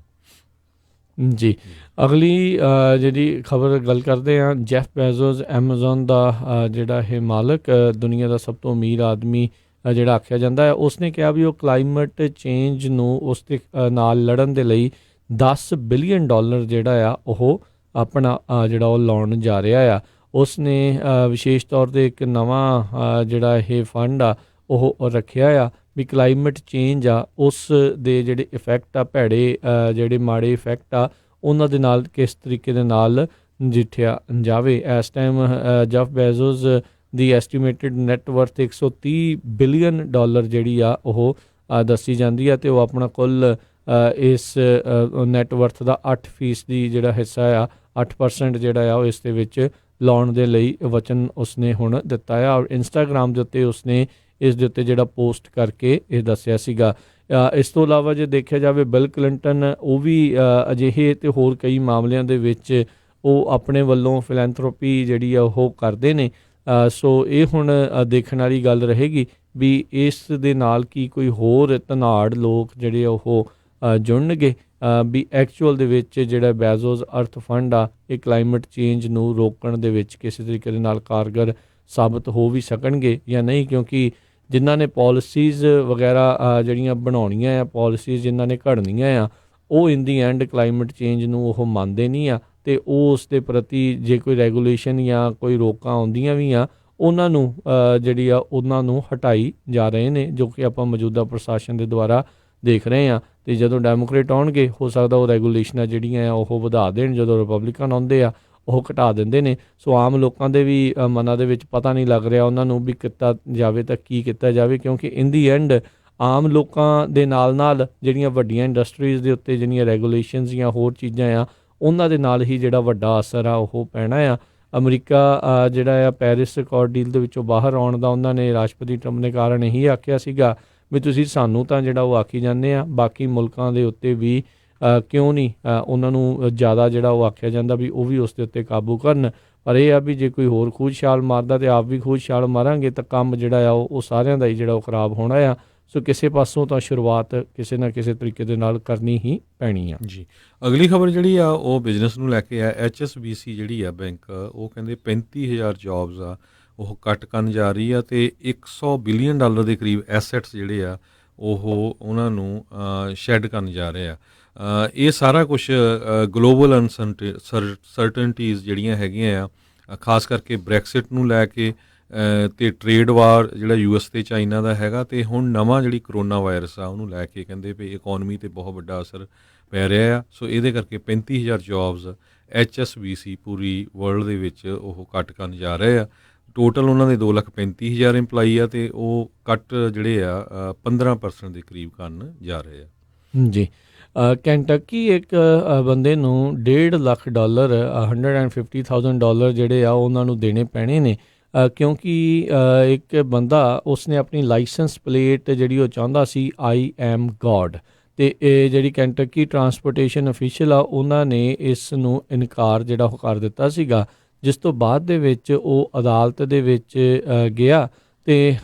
ਜੀ, ਅਗਲੀ ਜਿਹੜੀ ਖਬਰ ਗੱਲ ਕਰਦੇ ਹਾਂ, ਜੈਫ ਬੈਜ਼ੋਸ ਐਮਾਜ਼ੋਨ ਦਾ ਜਿਹੜਾ ਇਹ ਮਾਲਕ, ਦੁਨੀਆ ਦਾ ਸਭ ਤੋਂ ਅਮੀਰ ਆਦਮੀ ਜਿਹੜਾ ਆਖਿਆ ਜਾਂਦਾ ਹੈ, ਉਸਨੇ ਕਿਹਾ ਵੀ ਉਹ ਕਲਾਈਮੇਟ ਚੇਂਜ ਨੂੰ ਉਸ ਦੇ ਨਾਲ ਲੜਨ ਦੇ ਲਈ $10 ਬਿਲੀਅਨ ਜਿਹੜਾ ਆ ਉਹ ਆਪਣਾ ਜਿਹੜਾ ਉਹ ਲਾਉਣ ਜਾ ਰਿਹਾ ਆ। ਉਸ ਨੇ ਵਿਸ਼ੇਸ਼ ਤੌਰ 'ਤੇ ਇੱਕ ਨਵਾਂ ਜਿਹੜਾ ਇਹ ਫੰਡ ਆ ਉਹ ਰੱਖਿਆ ਆ ਵੀ ਕਲਾਈਮੇਟ ਚੇਂਜ ਆ ਉਸ ਦੇ ਜਿਹੜੇ ਇਫੈਕਟ ਆ, ਭੈੜੇ ਜਿਹੜੇ ਮਾੜੇ ਇਫੈਕਟ ਆ, ਉਹਨਾਂ ਦੇ ਨਾਲ ਕਿਸ ਤਰੀਕੇ ਦੇ ਨਾਲ ਨਜਿੱਠਿਆ ਜਾਵੇ। ਇਸ ਟਾਈਮ ਜੈਫ ਬੈਜ਼ੋਸ ਦੀ ਐਸਟੀਮੇਟਡ ਨੈੱਟਵਰਥ $130 ਬਿਲੀਅਨ ਜਿਹੜੀ ਆ ਉਹ ਦੱਸੀ ਜਾਂਦੀ ਆ, ਅਤੇ ਉਹ ਆਪਣਾ ਕੁੱਲ ਇਸ ਨੈੱਟਵਰਥ ਦਾ 8% ਜਿਹੜਾ ਹਿੱਸਾ ਆ, 8% ਜਿਹੜਾ ਆ ਉਹ ਇਸ ਦੇ ਵਿੱਚ ਲਾਉਣ ਦੇ ਲਈ ਵਚਨ ਉਸਨੇ ਹੁਣ ਦਿੱਤਾ ਆ। ਔਰ ਇੰਸਟਾਗ੍ਰਾਮ ਦੇ ਉੱਤੇ ਉਸਨੇ ਇਸ ਦੇ ਉੱਤੇ ਜਿਹੜਾ ਪੋਸਟ ਕਰਕੇ ਇਹ ਦੱਸਿਆ ਸੀਗਾ। ਇਸ ਤੋਂ ਇਲਾਵਾ ਜੇ ਦੇਖਿਆ ਜਾਵੇ, ਬਿਲ ਕਲਿੰਟਨ ਉਹ ਵੀ ਅਜਿਹੇ ਅਤੇ ਹੋਰ ਕਈ ਮਾਮਲਿਆਂ ਦੇ ਵਿੱਚ ਉਹ ਆਪਣੇ ਵੱਲੋਂ ਫਿਲੈਂਥਰੋਪੀ ਜਿਹੜੀ ਆ ਉਹ ਕਰਦੇ ਨੇ। ਸੋ ਇਹ ਹੁਣ ਦੇਖਣ ਵਾਲੀ ਗੱਲ ਰਹੇਗੀ ਵੀ ਇਸ ਦੇ ਨਾਲ ਕੀ ਕੋਈ ਹੋਰ ਧਨਾੜ ਲੋਕ ਜਿਹੜੇ ਉਹ ਜੁੜਨਗੇ ਵੀ ਐਕਚੁਅਲ ਦੇ ਵਿੱਚ ਜਿਹੜਾ ਬੈਜ਼ੋਸ ਅਰਥ ਫੰਡ ਆ ਇਹ ਕਲਾਈਮੇਟ ਚੇਂਜ ਨੂੰ ਰੋਕਣ ਦੇ ਵਿੱਚ ਕਿਸੇ ਤਰੀਕੇ ਦੇ ਨਾਲ ਕਾਰਗਰ ਸਾਬਤ ਹੋ ਵੀ ਸਕਣਗੇ ਜਾਂ ਨਹੀਂ, ਕਿਉਂਕਿ ਜਿਨ੍ਹਾਂ ਨੇ ਪੋਲਿਸੀਜ਼ ਵਗੈਰਾ ਜਿਹੜੀਆਂ ਬਣਾਉਣੀਆਂ ਆ, ਪੋਲਿਸੀਜ਼ ਜਿਨ੍ਹਾਂ ਨੇ ਘੜਨੀਆਂ ਆ, ਉਹ ਇਨ ਦੀ ਐਂਡ ਕਲਾਈਮੇਟ ਚੇਂਜ ਨੂੰ ਉਹ ਮੰਨਦੇ ਨਹੀਂ ਆ, ਅਤੇ ਉਹ ਉਸ ਦੇ ਪ੍ਰਤੀ ਜੇ ਕੋਈ ਰੈਗੂਲੇਸ਼ਨ ਜਾਂ ਕੋਈ ਰੋਕਾਂ ਆਉਂਦੀਆਂ ਵੀ ਆ, ਉਹਨਾਂ ਨੂੰ ਜਿਹੜੀ ਆ ਉਹਨਾਂ ਨੂੰ ਹਟਾਈ ਜਾ ਰਹੇ ਨੇ, ਜੋ ਕਿ ਆਪਾਂ ਮੌਜੂਦਾ ਪ੍ਰਸ਼ਾਸਨ ਦੇ ਦੁਆਰਾ ਦੇਖ ਰਹੇ ਹਾਂ। ਅਤੇ ਜਦੋਂ ਡੈਮੋਕ੍ਰੇਟ ਆਉਣਗੇ ਹੋ ਸਕਦਾ ਉਹ ਰੈਗੂਲੇਸ਼ਨਾਂ ਜਿਹੜੀਆਂ ਆ ਉਹ ਵਧਾ ਦੇਣ, ਜਦੋਂ ਰਿਪਬਲਿਕਨ ਆਉਂਦੇ ਆ ਉਹ ਘਟਾ ਦਿੰਦੇ ਨੇ। ਸੋ ਆਮ ਲੋਕਾਂ ਦੇ ਵੀ ਮਨਾਂ ਦੇ ਵਿੱਚ ਪਤਾ ਨਹੀਂ ਲੱਗ ਰਿਹਾ ਉਹਨਾਂ ਨੂੰ ਵੀ ਕੀਤਾ ਜਾਵੇ ਤਾਂ ਕੀ ਕੀਤਾ ਜਾਵੇ, ਕਿਉਂਕਿ ਇਨ ਦੀ ਐਂਡ ਆਮ ਲੋਕਾਂ ਦੇ ਨਾਲ ਜਿਹੜੀਆਂ ਵੱਡੀਆਂ ਇੰਡਸਟਰੀਜ਼ ਦੇ ਉੱਤੇ ਜਿਹੜੀਆਂ ਰੈਗੂਲੇਸ਼ਨਸ ਜਾਂ ਹੋਰ ਚੀਜ਼ਾਂ ਆ ਉਹਨਾਂ ਦੇ ਨਾਲ ਹੀ ਜਿਹੜਾ ਵੱਡਾ ਅਸਰ ਆ ਉਹ ਪੈਣਾ ਆ। ਅਮਰੀਕਾ ਜਿਹੜਾ ਆ ਪੈਰਿਸ ਅਕੋਰਡ ਡੀਲ ਦੇ ਵਿੱਚੋਂ ਬਾਹਰ ਆਉਣ ਦਾ ਉਹਨਾਂ ਨੇ ਰਾਸ਼ਟਰਪਤੀ ਟਰੰਪ ਨੇ ਕਾਰਨ ਇਹੀ ਆਖਿਆ ਸੀਗਾ ਵੀ ਤੁਸੀਂ ਸਾਨੂੰ ਤਾਂ ਜਿਹੜਾ ਉਹ ਆਖੀ ਜਾਂਦੇ ਆ, ਬਾਕੀ ਮੁਲਕਾਂ ਦੇ ਉੱਤੇ ਵੀ ਕਿਉਂ ਨਹੀਂ ਉਹਨਾਂ ਨੂੰ ਜ਼ਿਆਦਾ ਜਿਹੜਾ ਉਹ ਆਖਿਆ ਜਾਂਦਾ ਵੀ ਉਹ ਵੀ ਉਸ ਦੇ ਉੱਤੇ ਕਾਬੂ ਕਰਨ। ਪਰ ਇਹ ਆ ਵੀ ਜੇ ਕੋਈ ਹੋਰ ਖੂਜ ਛਾਲ ਮਾਰਦਾ ਅਤੇ ਆਪ ਵੀ ਖੂਜ ਛਾਲ ਮਾਰਾਂਗੇ ਤਾਂ ਕੰਮ ਜਿਹੜਾ ਆ ਉਹ ਸਾਰਿਆਂ ਦਾ ਹੀ ਜਿਹੜਾ ਉਹ ਖਰਾਬ ਹੋਣਾ ਆ। ਸੋ ਕਿਸੇ ਪਾਸੋਂ ਤਾਂ ਸ਼ੁਰੂਆਤ ਕਿਸੇ ਨਾ ਕਿਸੇ ਤਰੀਕੇ ਦੇ ਨਾਲ ਕਰਨੀ ਹੀ ਪੈਣੀ ਆ। ਜੀ, ਅਗਲੀ ਖਬਰ ਜਿਹੜੀ ਆ ਉਹ ਬਿਜ਼ਨਸ ਨੂੰ ਲੈ ਕੇ ਆ। HSBC ਜਿਹੜੀ ਆ ਬੈਂਕ, ਉਹ ਕਹਿੰਦੇ 35,000 ਜੋਬਸ ਆ ਉਹ ਕੱਟ ਕਰਨ ਜਾ ਰਹੀ ਆ ਅਤੇ $100 ਬਿਲੀਅਨ ਦੇ ਕਰੀਬ ਐਸੈਟਸ ਜਿਹੜੇ ਆ ਉਹ ਉਹਨਾਂ ਨੂੰ ਸ਼ੈੱਡ ਕਰਨ ਜਾ ਰਹੇ ਆ। ਇਹ ਸਾਰਾ ਕੁਛ ਗਲੋਬਲ ਅਨਸਰਟਨਟੀਜ਼ ਜਿਹੜੀਆਂ ਹੈਗੀਆਂ ਆ, ਖਾਸ ਕਰਕੇ ਬ੍ਰੈਕਸਿਟ ਨੂੰ ਲੈ ਕੇ ਅਤੇ ਟਰੇਡ ਵਾਰ ਜਿਹੜਾ US ਅਤੇ ਚਾਈਨਾ ਦਾ ਹੈਗਾ, ਅਤੇ ਹੁਣ ਨਵਾਂ ਜਿਹੜੀ ਕਰੋਨਾ ਵਾਇਰਸ ਆ ਉਹਨੂੰ ਲੈ ਕੇ ਕਹਿੰਦੇ ਵੀ ਇਕੋਨਮੀ 'ਤੇ ਬਹੁਤ ਵੱਡਾ ਅਸਰ ਪੈ ਰਿਹਾ ਆ। ਸੋ ਇਹਦੇ ਕਰਕੇ 35,000 ਜੋਬਸ HSBC ਪੂਰੀ ਵਰਲਡ ਦੇ ਵਿੱਚ ਉਹ ਕੱਟ ਕਰਨ ਜਾ ਰਹੇ ਆ। ਟੋਟਲ ਉਹਨਾਂ ਦੇ 2,35,000 ਇੰਪਲਾਈ ਆ ਅਤੇ ਉਹ ਕੱਟ ਜਿਹੜੇ ਆ 15% ਦੇ ਕਰੀਬ ਕਰਨ ਜਾ ਰਹੇ ਆ। ਜੀ, ਕੈਂਟਕੀ ਇੱਕ ਬੰਦੇ ਨੂੰ $1.5 ਲੱਖ $150,000 ਜਿਹੜੇ ਆ ਉਹਨਾਂ ਨੂੰ ਦੇਣੇ ਪੈਣੇ ਨੇ, ਕਿਉਂਕਿ ਇੱਕ ਬੰਦਾ ਉਸਨੇ ਆਪਣੀ ਲਾਇਸੈਂਸ ਪਲੇਟ ਜਿਹੜੀ ਉਹ ਚਾਹੁੰਦਾ ਸੀ I am God, ਅਤੇ ਇਹ ਜਿਹੜੀ ਕੈਂਟਕੀ ਟਰਾਂਸਪੋਰਟੇਸ਼ਨ ਅਫੀਸ਼ੀਅਲ ਆ ਉਹਨਾਂ ਨੇ ਇਸ ਨੂੰ ਇਨਕਾਰ ਜਿਹੜਾ ਉਹ ਕਰ ਦਿੱਤਾ ਸੀਗਾ, ਜਿਸ ਤੋਂ ਬਾਅਦ ਦੇ ਵਿੱਚ ਉਹ ਅਦਾਲਤ ਦੇ ਵਿੱਚ ਗਿਆ ਅਤੇ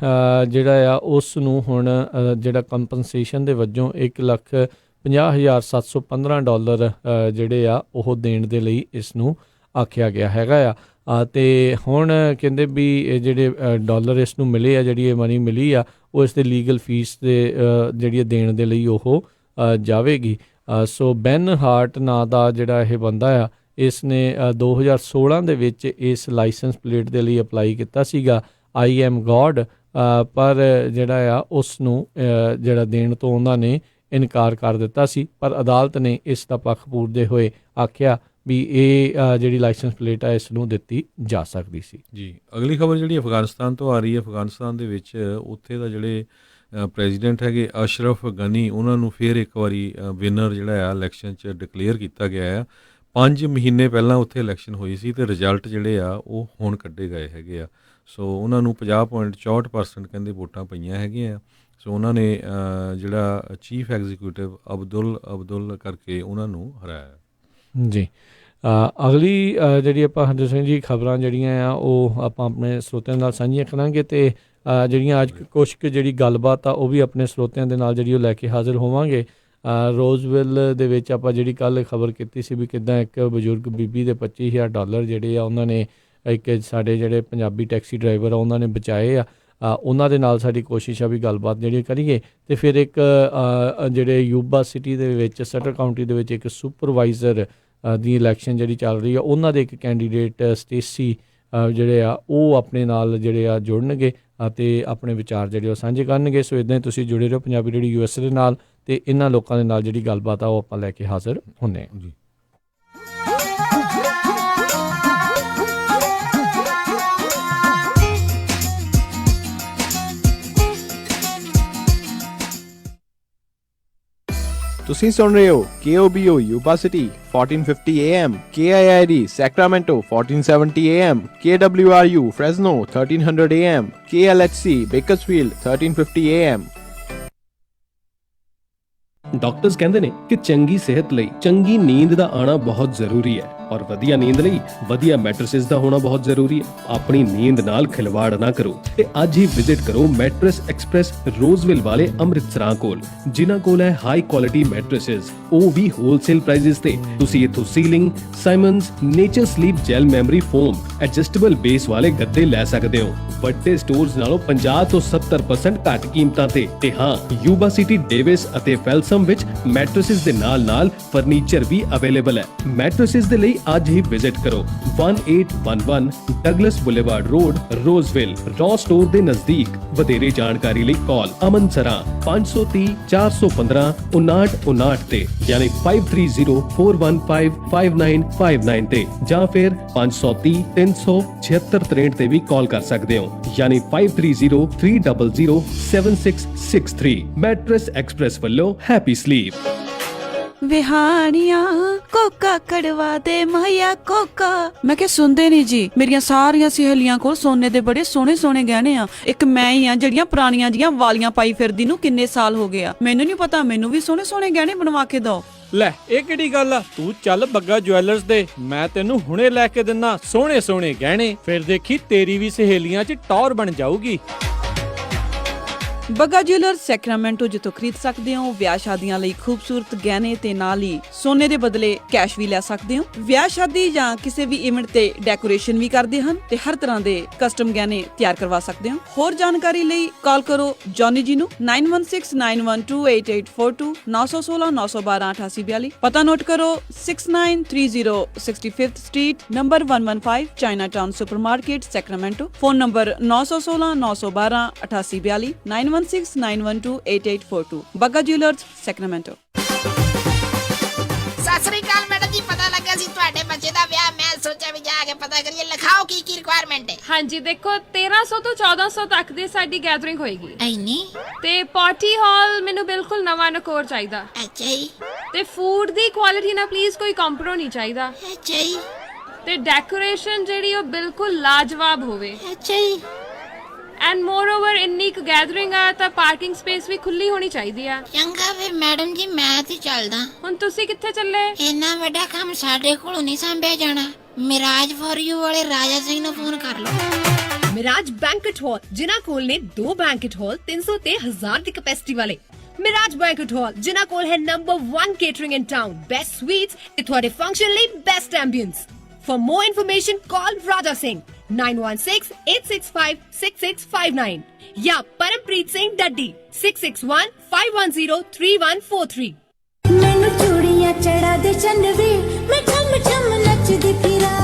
ਜਿਹੜਾ ਆ ਉਸ ਨੂੰ ਹੁਣ ਜਿਹੜਾ ਕੰਪਨਸੇਸ਼ਨ ਦੇ ਵਜੋਂ $1,50,715 ਜਿਹੜੇ ਆ ਉਹ ਦੇਣ ਦੇ ਲਈ ਇਸ ਨੂੰ ਆਖਿਆ ਗਿਆ ਹੈਗਾ ਆ। ਅਤੇ ਹੁਣ ਕਹਿੰਦੇ ਵੀ ਇਹ ਜਿਹੜੇ ਡਾਲਰ ਇਸ ਨੂੰ ਮਿਲੇ ਆ, ਜਿਹੜੀ ਇਹ ਮਨੀ ਮਿਲੀ ਆ, ਉਹ ਇਸ ਦੇ ਲੀਗਲ ਫੀਸ ਦੇ ਜਿਹੜੀ ਦੇਣ ਦੇ ਲਈ ਉਹ ਜਾਵੇਗੀ। ਸੋ ਬੈਨ ਹਾਰਟ ਨਾਂ ਦਾ ਜਿਹੜਾ ਇਹ ਬੰਦਾ ਆ, ਇਸ ਨੇ 2016 ਦੇ ਵਿੱਚ ਇਸ ਲਾਇਸੈਂਸ ਪਲੇਟ ਦੇ ਲਈ ਅਪਲਾਈ ਕੀਤਾ ਸੀਗਾ I am God, ਪਰ ਜਿਹੜਾ ਆ ਉਸ ਨੂੰ ਜਿਹੜਾ ਦੇਣ ਤੋਂ ਉਹਨਾਂ ਨੇ ਇਨਕਾਰ ਕਰ ਦਿੱਤਾ ਸੀ। ਪਰ ਅਦਾਲਤ ਨੇ ਇਸ ਦਾ ਪੱਖ ਪੂਰਦੇ ਹੋਏ ਆਖਿਆ ਵੀ ਇਹ ਜਿਹੜੀ ਲਾਇਸੈਂਸ ਪਲੇਟ ਆ ਇਸ ਨੂੰ ਦਿੱਤੀ ਜਾ ਸਕਦੀ ਸੀ। ਜੀ, ਅਗਲੀ ਖਬਰ ਜਿਹੜੀ ਅਫਗਾਨਿਸਤਾਨ ਤੋਂ ਆ ਰਹੀ ਹੈ। ਅਫਗਾਨਿਸਤਾਨ ਦੇ ਵਿੱਚ ਉੱਥੇ ਦਾ ਜਿਹੜੇ ਪ੍ਰੈਜ਼ੀਡੈਂਟ ਹੈਗੇ ਅਸ਼ਰਫ ਗਨੀ, ਉਹਨਾਂ ਨੂੰ ਫਿਰ ਇੱਕ ਵਾਰੀ ਵਿਨਰ ਜਿਹੜਾ ਆ ਇਲੈਕਸ਼ਨ 'ਚ ਡਿਕਲੇਅਰ ਕੀਤਾ ਗਿਆ ਆ। 5 ਮਹੀਨੇ ਪਹਿਲਾਂ ਉੱਥੇ ਇਲੈਕਸ਼ਨ ਹੋਈ ਸੀ ਅਤੇ ਰਿਜ਼ਲਟ ਜਿਹੜੇ ਆ ਉਹ ਹੁਣ ਕੱਢੇ ਗਏ ਹੈਗੇ ਆ। ਸੋ ਉਹਨਾਂ ਨੂੰ 50.64% ਕਹਿੰਦੇ ਵੋਟਾਂ ਪਈਆਂ ਹੈਗੀਆਂ। ਸੋ ਉਹਨਾਂ ਨੇ ਜਿਹੜਾ ਚੀਫ ਐਗਜ਼ੀਕਿਊਟਿਵ ਅਬਦੁਲ ਕਰਕੇ ਉਹਨਾਂ ਨੂੰ ਹਰਾਇਆ। ਜੀ। ਅਗਲੀ ਜਿਹੜੀ ਆਪਾਂ ਹਰਜੋਤ ਸਿੰਘ ਜੀ ਖਬਰਾਂ ਜਿਹੜੀਆਂ ਆ ਉਹ ਆਪਾਂ ਆਪਣੇ ਸਰੋਤਿਆਂ ਨਾਲ ਸਾਂਝੀਆਂ ਕਰਾਂਗੇ ਅਤੇ ਜਿਹੜੀਆਂ ਅੱਜ ਕੁਛ ਕੁ ਜਿਹੜੀ ਗੱਲਬਾਤ ਆ ਉਹ ਵੀ ਆਪਣੇ ਸਰੋਤਿਆਂ ਦੇ ਨਾਲ ਜਿਹੜੀ ਉਹ ਲੈ ਕੇ ਹਾਜ਼ਰ ਹੋਵਾਂਗੇ। ਰੋਜ਼ਵਿਲ ਦੇ ਵਿੱਚ ਆਪਾਂ ਜਿਹੜੀ ਕੱਲ੍ਹ ਖਬਰ ਕੀਤੀ ਸੀ ਵੀ ਕਿੱਦਾਂ ਇੱਕ ਬਜ਼ੁਰਗ ਬੀਬੀ ਦੇ $25,000 ਜਿਹੜੇ ਆ ਉਹਨਾਂ ਨੇ ਇੱਕ ਸਾਡੇ ਜਿਹੜੇ ਪੰਜਾਬੀ ਟੈਕਸੀ ਡਰਾਈਵਰ ਆ ਉਹਨਾਂ ਨੇ ਬਚਾਏ ਆ। ਉਹਨਾਂ ਦੇ ਨਾਲ ਸਾਡੀ ਕੋਸ਼ਿਸ਼ ਆ ਵੀ ਗੱਲਬਾਤ ਜਿਹੜੀ ਕਰੀਏ ਅਤੇ ਫਿਰ ਇੱਕ ਜਿਹੜੇ ਯੂਬਾ ਸਿਟੀ ਦੇ ਵਿੱਚ ਸਟਰ ਕਾਊਂਟੀ ਦੇ ਵਿੱਚ ਇੱਕ ਸੁਪਰਵਾਈਜ਼ਰ ਦੀ ਇਲੈਕਸ਼ਨ ਜਿਹੜੀ ਚੱਲ ਰਹੀ ਆ ਉਹਨਾਂ ਦੇ ਇੱਕ ਕੈਂਡੀਡੇਟ ਸਟੇਸੀ ਜਿਹੜੇ ਆ ਉਹ ਆਪਣੇ ਨਾਲ ਜਿਹੜੇ ਆ ਜੁੜਨਗੇ ਅਤੇ ਆਪਣੇ ਵਿਚਾਰ ਜਿਹੜੇ ਉਹ ਸਾਂਝੇ ਕਰਨਗੇ। ਸੋ ਇੱਦਾਂ ਹੀ ਤੁਸੀਂ ਜੁੜੇ ਰਹੋ ਪੰਜਾਬੀ ਰੇਡੀਓ ਯੂਐਸ ਦੇ ਨਾਲ ਅਤੇ ਇਹਨਾਂ ਲੋਕਾਂ ਦੇ ਨਾਲ ਜਿਹੜੀ ਗੱਲਬਾਤ ਆ ਉਹ ਆਪਾਂ ਲੈ ਕੇ ਹਾਜ਼ਰ ਹੁੰਦੇ ਹਾਂ ਜੀ। ਤੁਸੀਂ ਸੁਣ ਰਹੇ ਹੋ KOBO Yuba City 1450 AM, KIID Sacramento 1470 AM, KWRU Fresno 1300 AM, KLHC Bakersfield 1350 AM। Doctors ਕਹਿੰਦੇ ਨੇ ਕਿ ਚੰਗੀ ਸਿਹਤ ਲਈ ਚੰਗੀ ਨੀਂਦ ਦਾ ਆਣਾ ਬਹੁਤ ਜ਼ਰੂਰੀ ਹੈ ਔਰ ਵਧੀਆ ਨੀਂਦ ਲਈ ਵਧੀਆ ਮੈਟਰਸਿਸ ਦਾ ਹੋਣਾ ਬਹੁਤ ਜ਼ਰੂਰੀ ਹੈ। ਆਪਣੀ ਨੀਂਦ ਨਾਲ ਖਿਲਵਾੜ ਨਾ ਕਰੋ ਤੇ ਅੱਜ ਹੀ ਵਿਜ਼ਿਟ ਕਰੋ ਮੈਟਰਸ ਐਕਸਪ੍ਰੈਸ ਰੋਜ਼ਵਿਲ ਵਾਲੇ ਅੰਮ੍ਰਿਤਸਰਾਂ ਕੋਲ, ਜਿਨ੍ਹਾਂ ਕੋਲ ਹੈ ਹਾਈ ਕੁਆਲਿਟੀ ਮੈਟਰਸਿਸ, ਉਹ ਵੀ ਹੋਲਸੇਲ ਪ੍ਰਾਈਸਿਸ ਤੇ। ਤੁਸੀਂ ਇੱਥੋਂ Sealy, Simmons, nature sleep gel memory foam, adjustable base ਵਾਲੇ ਗੱਦੇ ਲੈ ਸਕਦੇ ਹੋ ਵੱਡੇ ਸਟੋਰਸ ਨਾਲੋਂ 50 ਤੋਂ 70% ਘੱਟ ਕੀਮਤਾਂ ਤੇ ਹਾਂ, ਯੂਬਾ ਸਿਟੀ ਡੇਵਿਸ ਅਤੇ ਫੈਲਸਮ ਵਿੱਚ ਮੈਟਰਸਿਸ ਦੇ ਨਾਲ ਫਰਨੀਚਰ ਵੀ ਅਵੇਲੇਬਲ ਹੈ। ਮੈਟਰਸਿਸ ਦੇ ਲਈ ਅੱਜ ਹੀ ਵਿਜ਼ਿਟ ਕਰੋ 1811 ਡਗਲਸ ਬੁਲੇਵਾਰਡ ਰੋਡ, ਰੋਜ਼ਵਿਲ, ਰॉ ਸਟੋਰ ਦੇ ਨਜ਼ਦੀਕ। ਵਧੇਰੇ ਜਾਣਕਾਰੀ ਲਈ ਕਾਲ ਅਮਨ ਸਰਾ 530 415 5959 ਤੇ ਯਾਨੀ 5304155959 ਤੇ ਜਾਂ ਫਿਰ 530 376 ਤੇ ਵੀ ਕਾਲ ਕਰ ਸਕਦੇ ਹੋ ਯਾਨੀ 5303007663। ਮੈਟਰਸ ਐਕਸਪ੍ਰੈਸ ਵੱਲੋਂ ਹੈਪੀ ਸਲੀਪ। ਵਿਹਾਨੀਆਂ ਕੋਕਾ ਕੜਵਾ ਦੇ ਮਾਇਆ ਕੋਕਾ। ਮੈਂ ਕਿਹਾ ਸੁਣਦੇ ਨਹੀਂ ਜੀ, ਮੇਰੀਆਂ ਸਾਰੀਆਂ ਸਹੇਲੀਆਂ ਕੋਲ ਸੋਨੇ ਦੇ ਬੜੇ ਸੋਹਣੇ ਸੋਹਣੇ ਗਹਿਣੇ ਆ, ਇੱਕ ਮੈਂ ਹੀ ਆ ਜਿਹੜੀਆਂ ਪੁਰਾਣੀਆਂ ਜੀਆਂ ਵਾਲੀਆਂ ਪਾਈ ਫਿਰਦੀ ਨੂੰ ਕਿੰਨੇ ਸਾਲ ਹੋ ਗਏ ਆ। ਮੈਨੂੰ ਨਹੀਂ ਪਤਾ, ਮੈਨੂੰ ਵੀ ਸੋਹਣੇ ਸੋਹਣੇ ਗਹਿਣੇ ਬਣਵਾ ਕੇ ਦਿਓ। ਲੈ ਇਹ ਕਿਹੜੀ ਗੱਲ ਆ, ਤੂੰ ਚੱਲ ਬੱਗਾ ਜੁਐਲਰਸ ਦੇ, ਮੈਂ ਤੈਨੂੰ ਹੁਣੇ ਲੈ ਕੇ ਦਿੰਨਾ ਸੋਹਣੇ ਸੋਹਣੇ ਗਹਿਣੇ, ਫਿਰ ਦੇਖੀ ਤੇਰੀ ਵੀ ਸਹੇਲੀਆਂ 'ਚ ਟੌਰ ਬਣ ਜਾਊਗੀ। ਬੱਗਾ ਜੁਐਲਰਸ ਸੈਕਰਾਮੈਂਟੋ, ਜਿੱਥੋਂ ਖਰੀਦ ਸਕਦੇ ਹੋ ਵਿਆਹ ਸ਼ਾਦੀਆਂ ਲਈ ਖੂਬਸੂਰਤ ਗਹਿਣੇ ਤੇ ਨਾਲ ਹੀ ਸੋਨੇ ਦੇ ਬਦਲੇ ਕੈਸ਼ ਵੀ ਲੈ ਸਕਦੇ ਹੋ। ਵਿਆਹ ਸ਼ਾਦੀ ਜਾਂ ਕਿਸੇ ਵੀ ਇਵੈਂਟ ਤੇ ਡੈਕੋਰੇਸ਼ਨ ਵੀ ਕਰਦੇ ਹਨ ਤੇ ਹਰ ਤਰ੍ਹਾਂ ਦੇ ਕਸਟਮ ਗਹਿਣੇ ਤਿਆਰ ਕਰਵਾ ਸਕਦੇ ਹੋ। ਹੋਰ ਜਾਣਕਾਰੀ ਲਈ ਕਾਲ ਕਰੋ ਜੌਨੀ ਜੀ ਨੂੰ 9169128842 916 912 8842। ਪਤਾ ਨੋਟ ਕਰੋ 6930 65th street number 115 Chinatown supermarket Sacramento. Phone number 916 912 8842 9169128842। Bagga jewellers Sacramento. Sat Sri ਅਕਾਲ ਮੈਡਮ ਜੀ, ਪਤਾ ਲੱਗਾ ਸੀ ਤੁਹਾਡੇ ਬੱਚੇ ਦਾ ਵਿਆਹ, ਮੈਂ ਸੋਚਿਆ ਵੀ ਜਾ ਕੇ ਪਤਾ ਕਰੀਏ। ਲਿਖਾਓ ਕੀ ਕੀ ਰਿਕੁਆਇਰਮੈਂਟ ਹੈ। ਹਾਂਜੀ ਦੇਖੋ 1300 ਤੋਂ 1400 ਤੱਕ ਦੀ ਸਾਡੀ ਗੈਦਰਿੰਗ ਹੋਏਗੀ ਐਨੀ ਤੇ ਪਾਰਟੀ ਹਾਲ ਮੈਨੂੰ ਬਿਲਕੁਲ ਨਵਾਂ ਨਕੋਰ ਚਾਹੀਦਾ। ਅੱਛਾ ਜੀ। ਤੇ ਫੂਡ ਦੀ ਕੁਆਲਿਟੀ ਨਾਲ ਪਲੀਜ਼ ਕੋਈ ਕੰਪਰੋ ਨਹੀਂ ਚਾਹੀਦਾ। ਅੱਛਾ ਜੀ। ਤੇ ਡੈਕੋਰੇਸ਼ਨ ਜਿਹੜੀ ਉਹ ਬਿਲਕੁਲ ਲਾਜਵਾਬ ਹੋਵੇ। ਅੱਛਾ ਜੀ। ਐਂਡ ਮੋਰ ਓਵਰ ਇੰਨੀ ਕੁ ਗੈਦਰਿੰਗ ਆ ਤਾਂ ਪਾਰਕਿੰਗ ਸਪੇਸ ਵੀ ਖੁੱਲੀ ਹੋਣੀ ਚਾਹੀਦੀ ਆ। ਚੰਗਾ ਫਿਰ ਮੈਡਮ ਜੀ, ਮੈਂ ਤੇ ਚੱਲਦਾ। ਹੁਣ ਤੁਸੀਂ ਕਿੱਥੇ ਚੱਲੇ? ਇੰਨਾ ਵੱਡਾ ਕੰਮ ਸਾਡੇ ਕੋਲੋਂ ਨਹੀਂ ਸੰਭਿਆ ਜਾਣਾ। ਮਿਰਾਜ ਫॉर ਯੂ ਵਾਲੇ ਰਾਜਾ ਸਿੰਘ ਨੂੰ ਫੋਨ ਕਰ ਲਓ। ਮਿਰਾਜ ਬੈਂਕਟ ਹਾਲ, ਜਿਨ੍ਹਾਂ ਕੋਲ ਨੇ 2 ਬੈਂਕਟ ਹਾਲ 300 ਤੇ 1000 ਦੀ ਕੈਪੈਸਿਟੀ ਵਾਲੇ। ਮਿਰਾਜ ਬੈਂਕਟ ਹਾਲ, ਜਿਨ੍ਹਾਂ ਕੋਲ ਹੈ ਨੰਬਰ 1 ਕੇਟਰਿੰਗ ਇਨ ਟਾਊਨ, ਬੈਸਟ ਸਵੀਟਸ ਤੇ ਤੁਹਾਡੇ ਫੰਕਸ਼ਨ ਲਈ best ambience. For more information, call Raja Singh 9168656659 या परमप्रीत Singh Daddy 6615103143। ਮੈਨੂੰ ਚੂੜੀਆਂ ਚੜਾ ਦੇ ਚੰਨਵੇ, ਮੈਂ ਛਮ ਛਮ ਨੱਚਦੀ ਫਿਰਾਂ।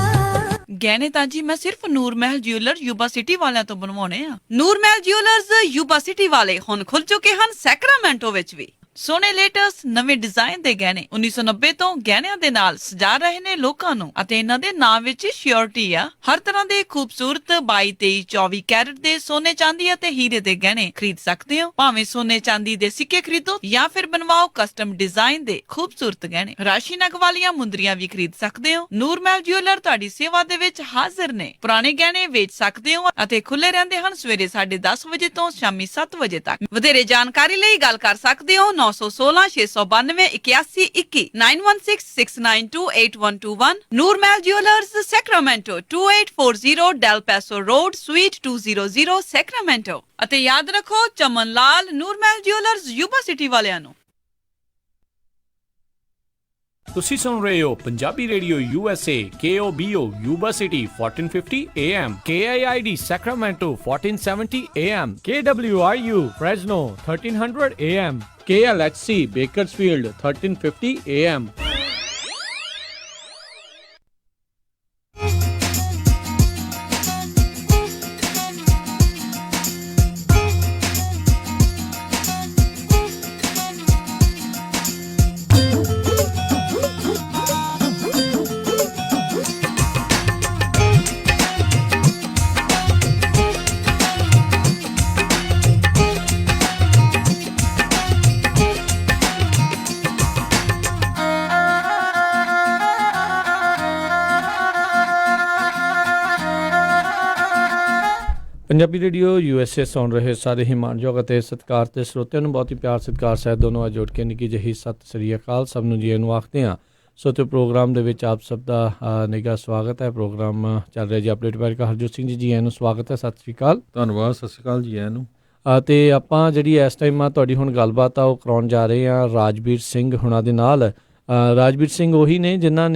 ਗਹਿਣੇ ਤਾਂ ਜੀ ਮੈਂ ਸਿਰਫ ਨੂਰ ਮਹਿਲ ਜਿਊਲਰ ਯੂਬਾ ਸਿਟੀ ਵਾਲਿਆਂ ਤੋਂ ਬਣਵਾਉਣੇ ਆ। ਨੂਰ ਮਹਿਲ ਜਿਊਲਰਸ ਯੂਬਾ ਸਿਟੀ ਵਾਲੇ ਹੁਣ ਖੁੱਲ ਚੁੱਕੇ ਹਨ ਸੈਕਰਾਮੈਂਟੋ ਵਿੱਚ ਵੀ। ਸੋਹਣੇ ਲੇਟੈਸਟ ਨਵੇਂ ਡਿਜ਼ਾਈਨ ਦੇ ਗਹਿਣੇ 1990 ਤੋਂ ਗਹਿਣਿਆਂ ਦੇ ਨਾਲ ਸਜਾ ਰਹੇ ਨੇ ਲੋਕਾਂ ਨੂੰ ਅਤੇ ਇਹਨਾਂ ਦੇ ਨਾਮ ਵਿੱਚ ਸ਼ਿਓਰਿਟੀ ਆ। ਹਰ ਤਰ੍ਹਾਂ ਦੇ ਖੂਬਸੂਰਤ 22, 23, 24 ਕੈਰਟ ਦੇ ਸੋਨੇ ਚਾਂਦੀ ਅਤੇ ਹੀਰੇ ਦੇ ਗਹਿਣੇ ਖਰੀਦ ਸਕਦੇ ਹੋ। ਭਾਵੇਂ ਸੋਨੇ ਚਾਂਦੀ ਦੇ ਸਿੱਕੇ ਖਰੀਦੋ ਜਾਂ ਫਿਰ ਬਣਵਾਓ ਕਸਟਮ ਡਿਜ਼ਾਈਨ ਦੇ ਖੂਬਸੂਰਤ ਗਹਿਣੇ। ਰਾਸ਼ੀ ਨਗ ਵਾਲੀਆਂ ਮੁੰਦਰੀਆਂ ਵੀ ਖਰੀਦ ਸਕਦੇ ਹੋ। ਨੂਰ ਮਹਿਲ ਜਿਊਲਰ ਤੁਹਾਡੀ ਸੇਵਾ ਦੇ ਵਿੱਚ ਹਾਜ਼ਰ ਨੇ। ਪੁਰਾਣੇ ਗਹਿਣੇ ਵੇਚ ਸਕਦੇ ਹੋ ਅਤੇ ਖੁੱਲੇ ਰਹਿੰਦੇ ਹਨ ਸਵੇਰੇ 10:30 ਵਜੇ ਤੋਂ ਸ਼ਾਮੀ 7 ਵਜੇ ਤੱਕ। ਵਧੇਰੇ ਜਾਣਕਾਰੀ ਲਈ ਗੱਲ ਕਰ ਸਕਦੇ ਹੋ 916 692 8121 9166928121 Noor Mahal jewellers Sacramento 2840 Del Paso road suite 200 Sacramento. ਅਤੇ ਯਾਦ ਰੱਖੋ Chaman Lal Noor Mahal jewellers Yuba City ਵਾਲਿਆਂ ਨੂੰ। ਤੁਸੀਂ ਸੁਣ ਰਹੇ ਹੋ Punjabi radio USA KOBO Yuba City 1450 AM KIID Sacramento 1470 AM KWRU Fresno 1300 AM KLHC Bakersfield 1350 AM। Punjabi radio USA ਸੁਣ ਰਹੇ ਸਾਰੇ ਹੀ ਮਾਣਯੋਗ ਅਤੇ ਸਤਿਕਾਰ ਤੇ ਸਰੋਤਿਆਂ ਨੂੰ ਬਹੁਤ ਹੀ ਪਿਆਰ ਸਤਿਕਾਰ ਸਹਿਤ ਦੋਨੋਂ ਆ ਜੋੜ ਕੇ ਨਿੱਕੀ ਜਿਹੀ ਸਤਿ ਸ੍ਰੀ ਅਕਾਲ ਸਭ ਨੂੰ ਜੀ ਨੂੰ ਆਖਦੇ ਹਾਂ। ਸੋ ਤੇ ਪ੍ਰੋਗਰਾਮ ਦੇ ਵਿੱਚ ਆਪ ਸਭ ਦਾ ਨਿੱਘਾ ਸਵਾਗਤ ਹੈ। ਪ੍ਰੋਗਰਾਮ ਚੱਲ ਰਿਹਾ ਜੀ ਅਪਡੇਟ ਬਾਰੇ ਹਰਜੋਤ ਸਿੰਘ ਜੀ ਨੂੰ ਸਵਾਗਤ ਹੈ। ਸਤਿ ਸ੍ਰੀ ਅਕਾਲ। ਧੰਨਵਾਦ, ਸਤਿ ਸ਼੍ਰੀ ਅਕਾਲ ਜੀ ਨੂੰ। ਅਤੇ ਆਪਾਂ ਜਿਹੜੀ ਇਸ ਟਾਈਮ ਆ ਤੁਹਾਡੀ ਹੁਣ ਗੱਲਬਾਤ ਆ ਉਹ ਕਰਾਉਣ ਜਾ ਰਹੇ ਹਾਂ ਰਾਜਵੀਰ ਸਿੰਘ ਹੁਣਾਂ ਦੇ ਨਾਲ। ਰਾਜਵੀਰ ਸਿੰਘ ਉਹੀ ਨੇ ਜਿਨ੍ਹਾਂ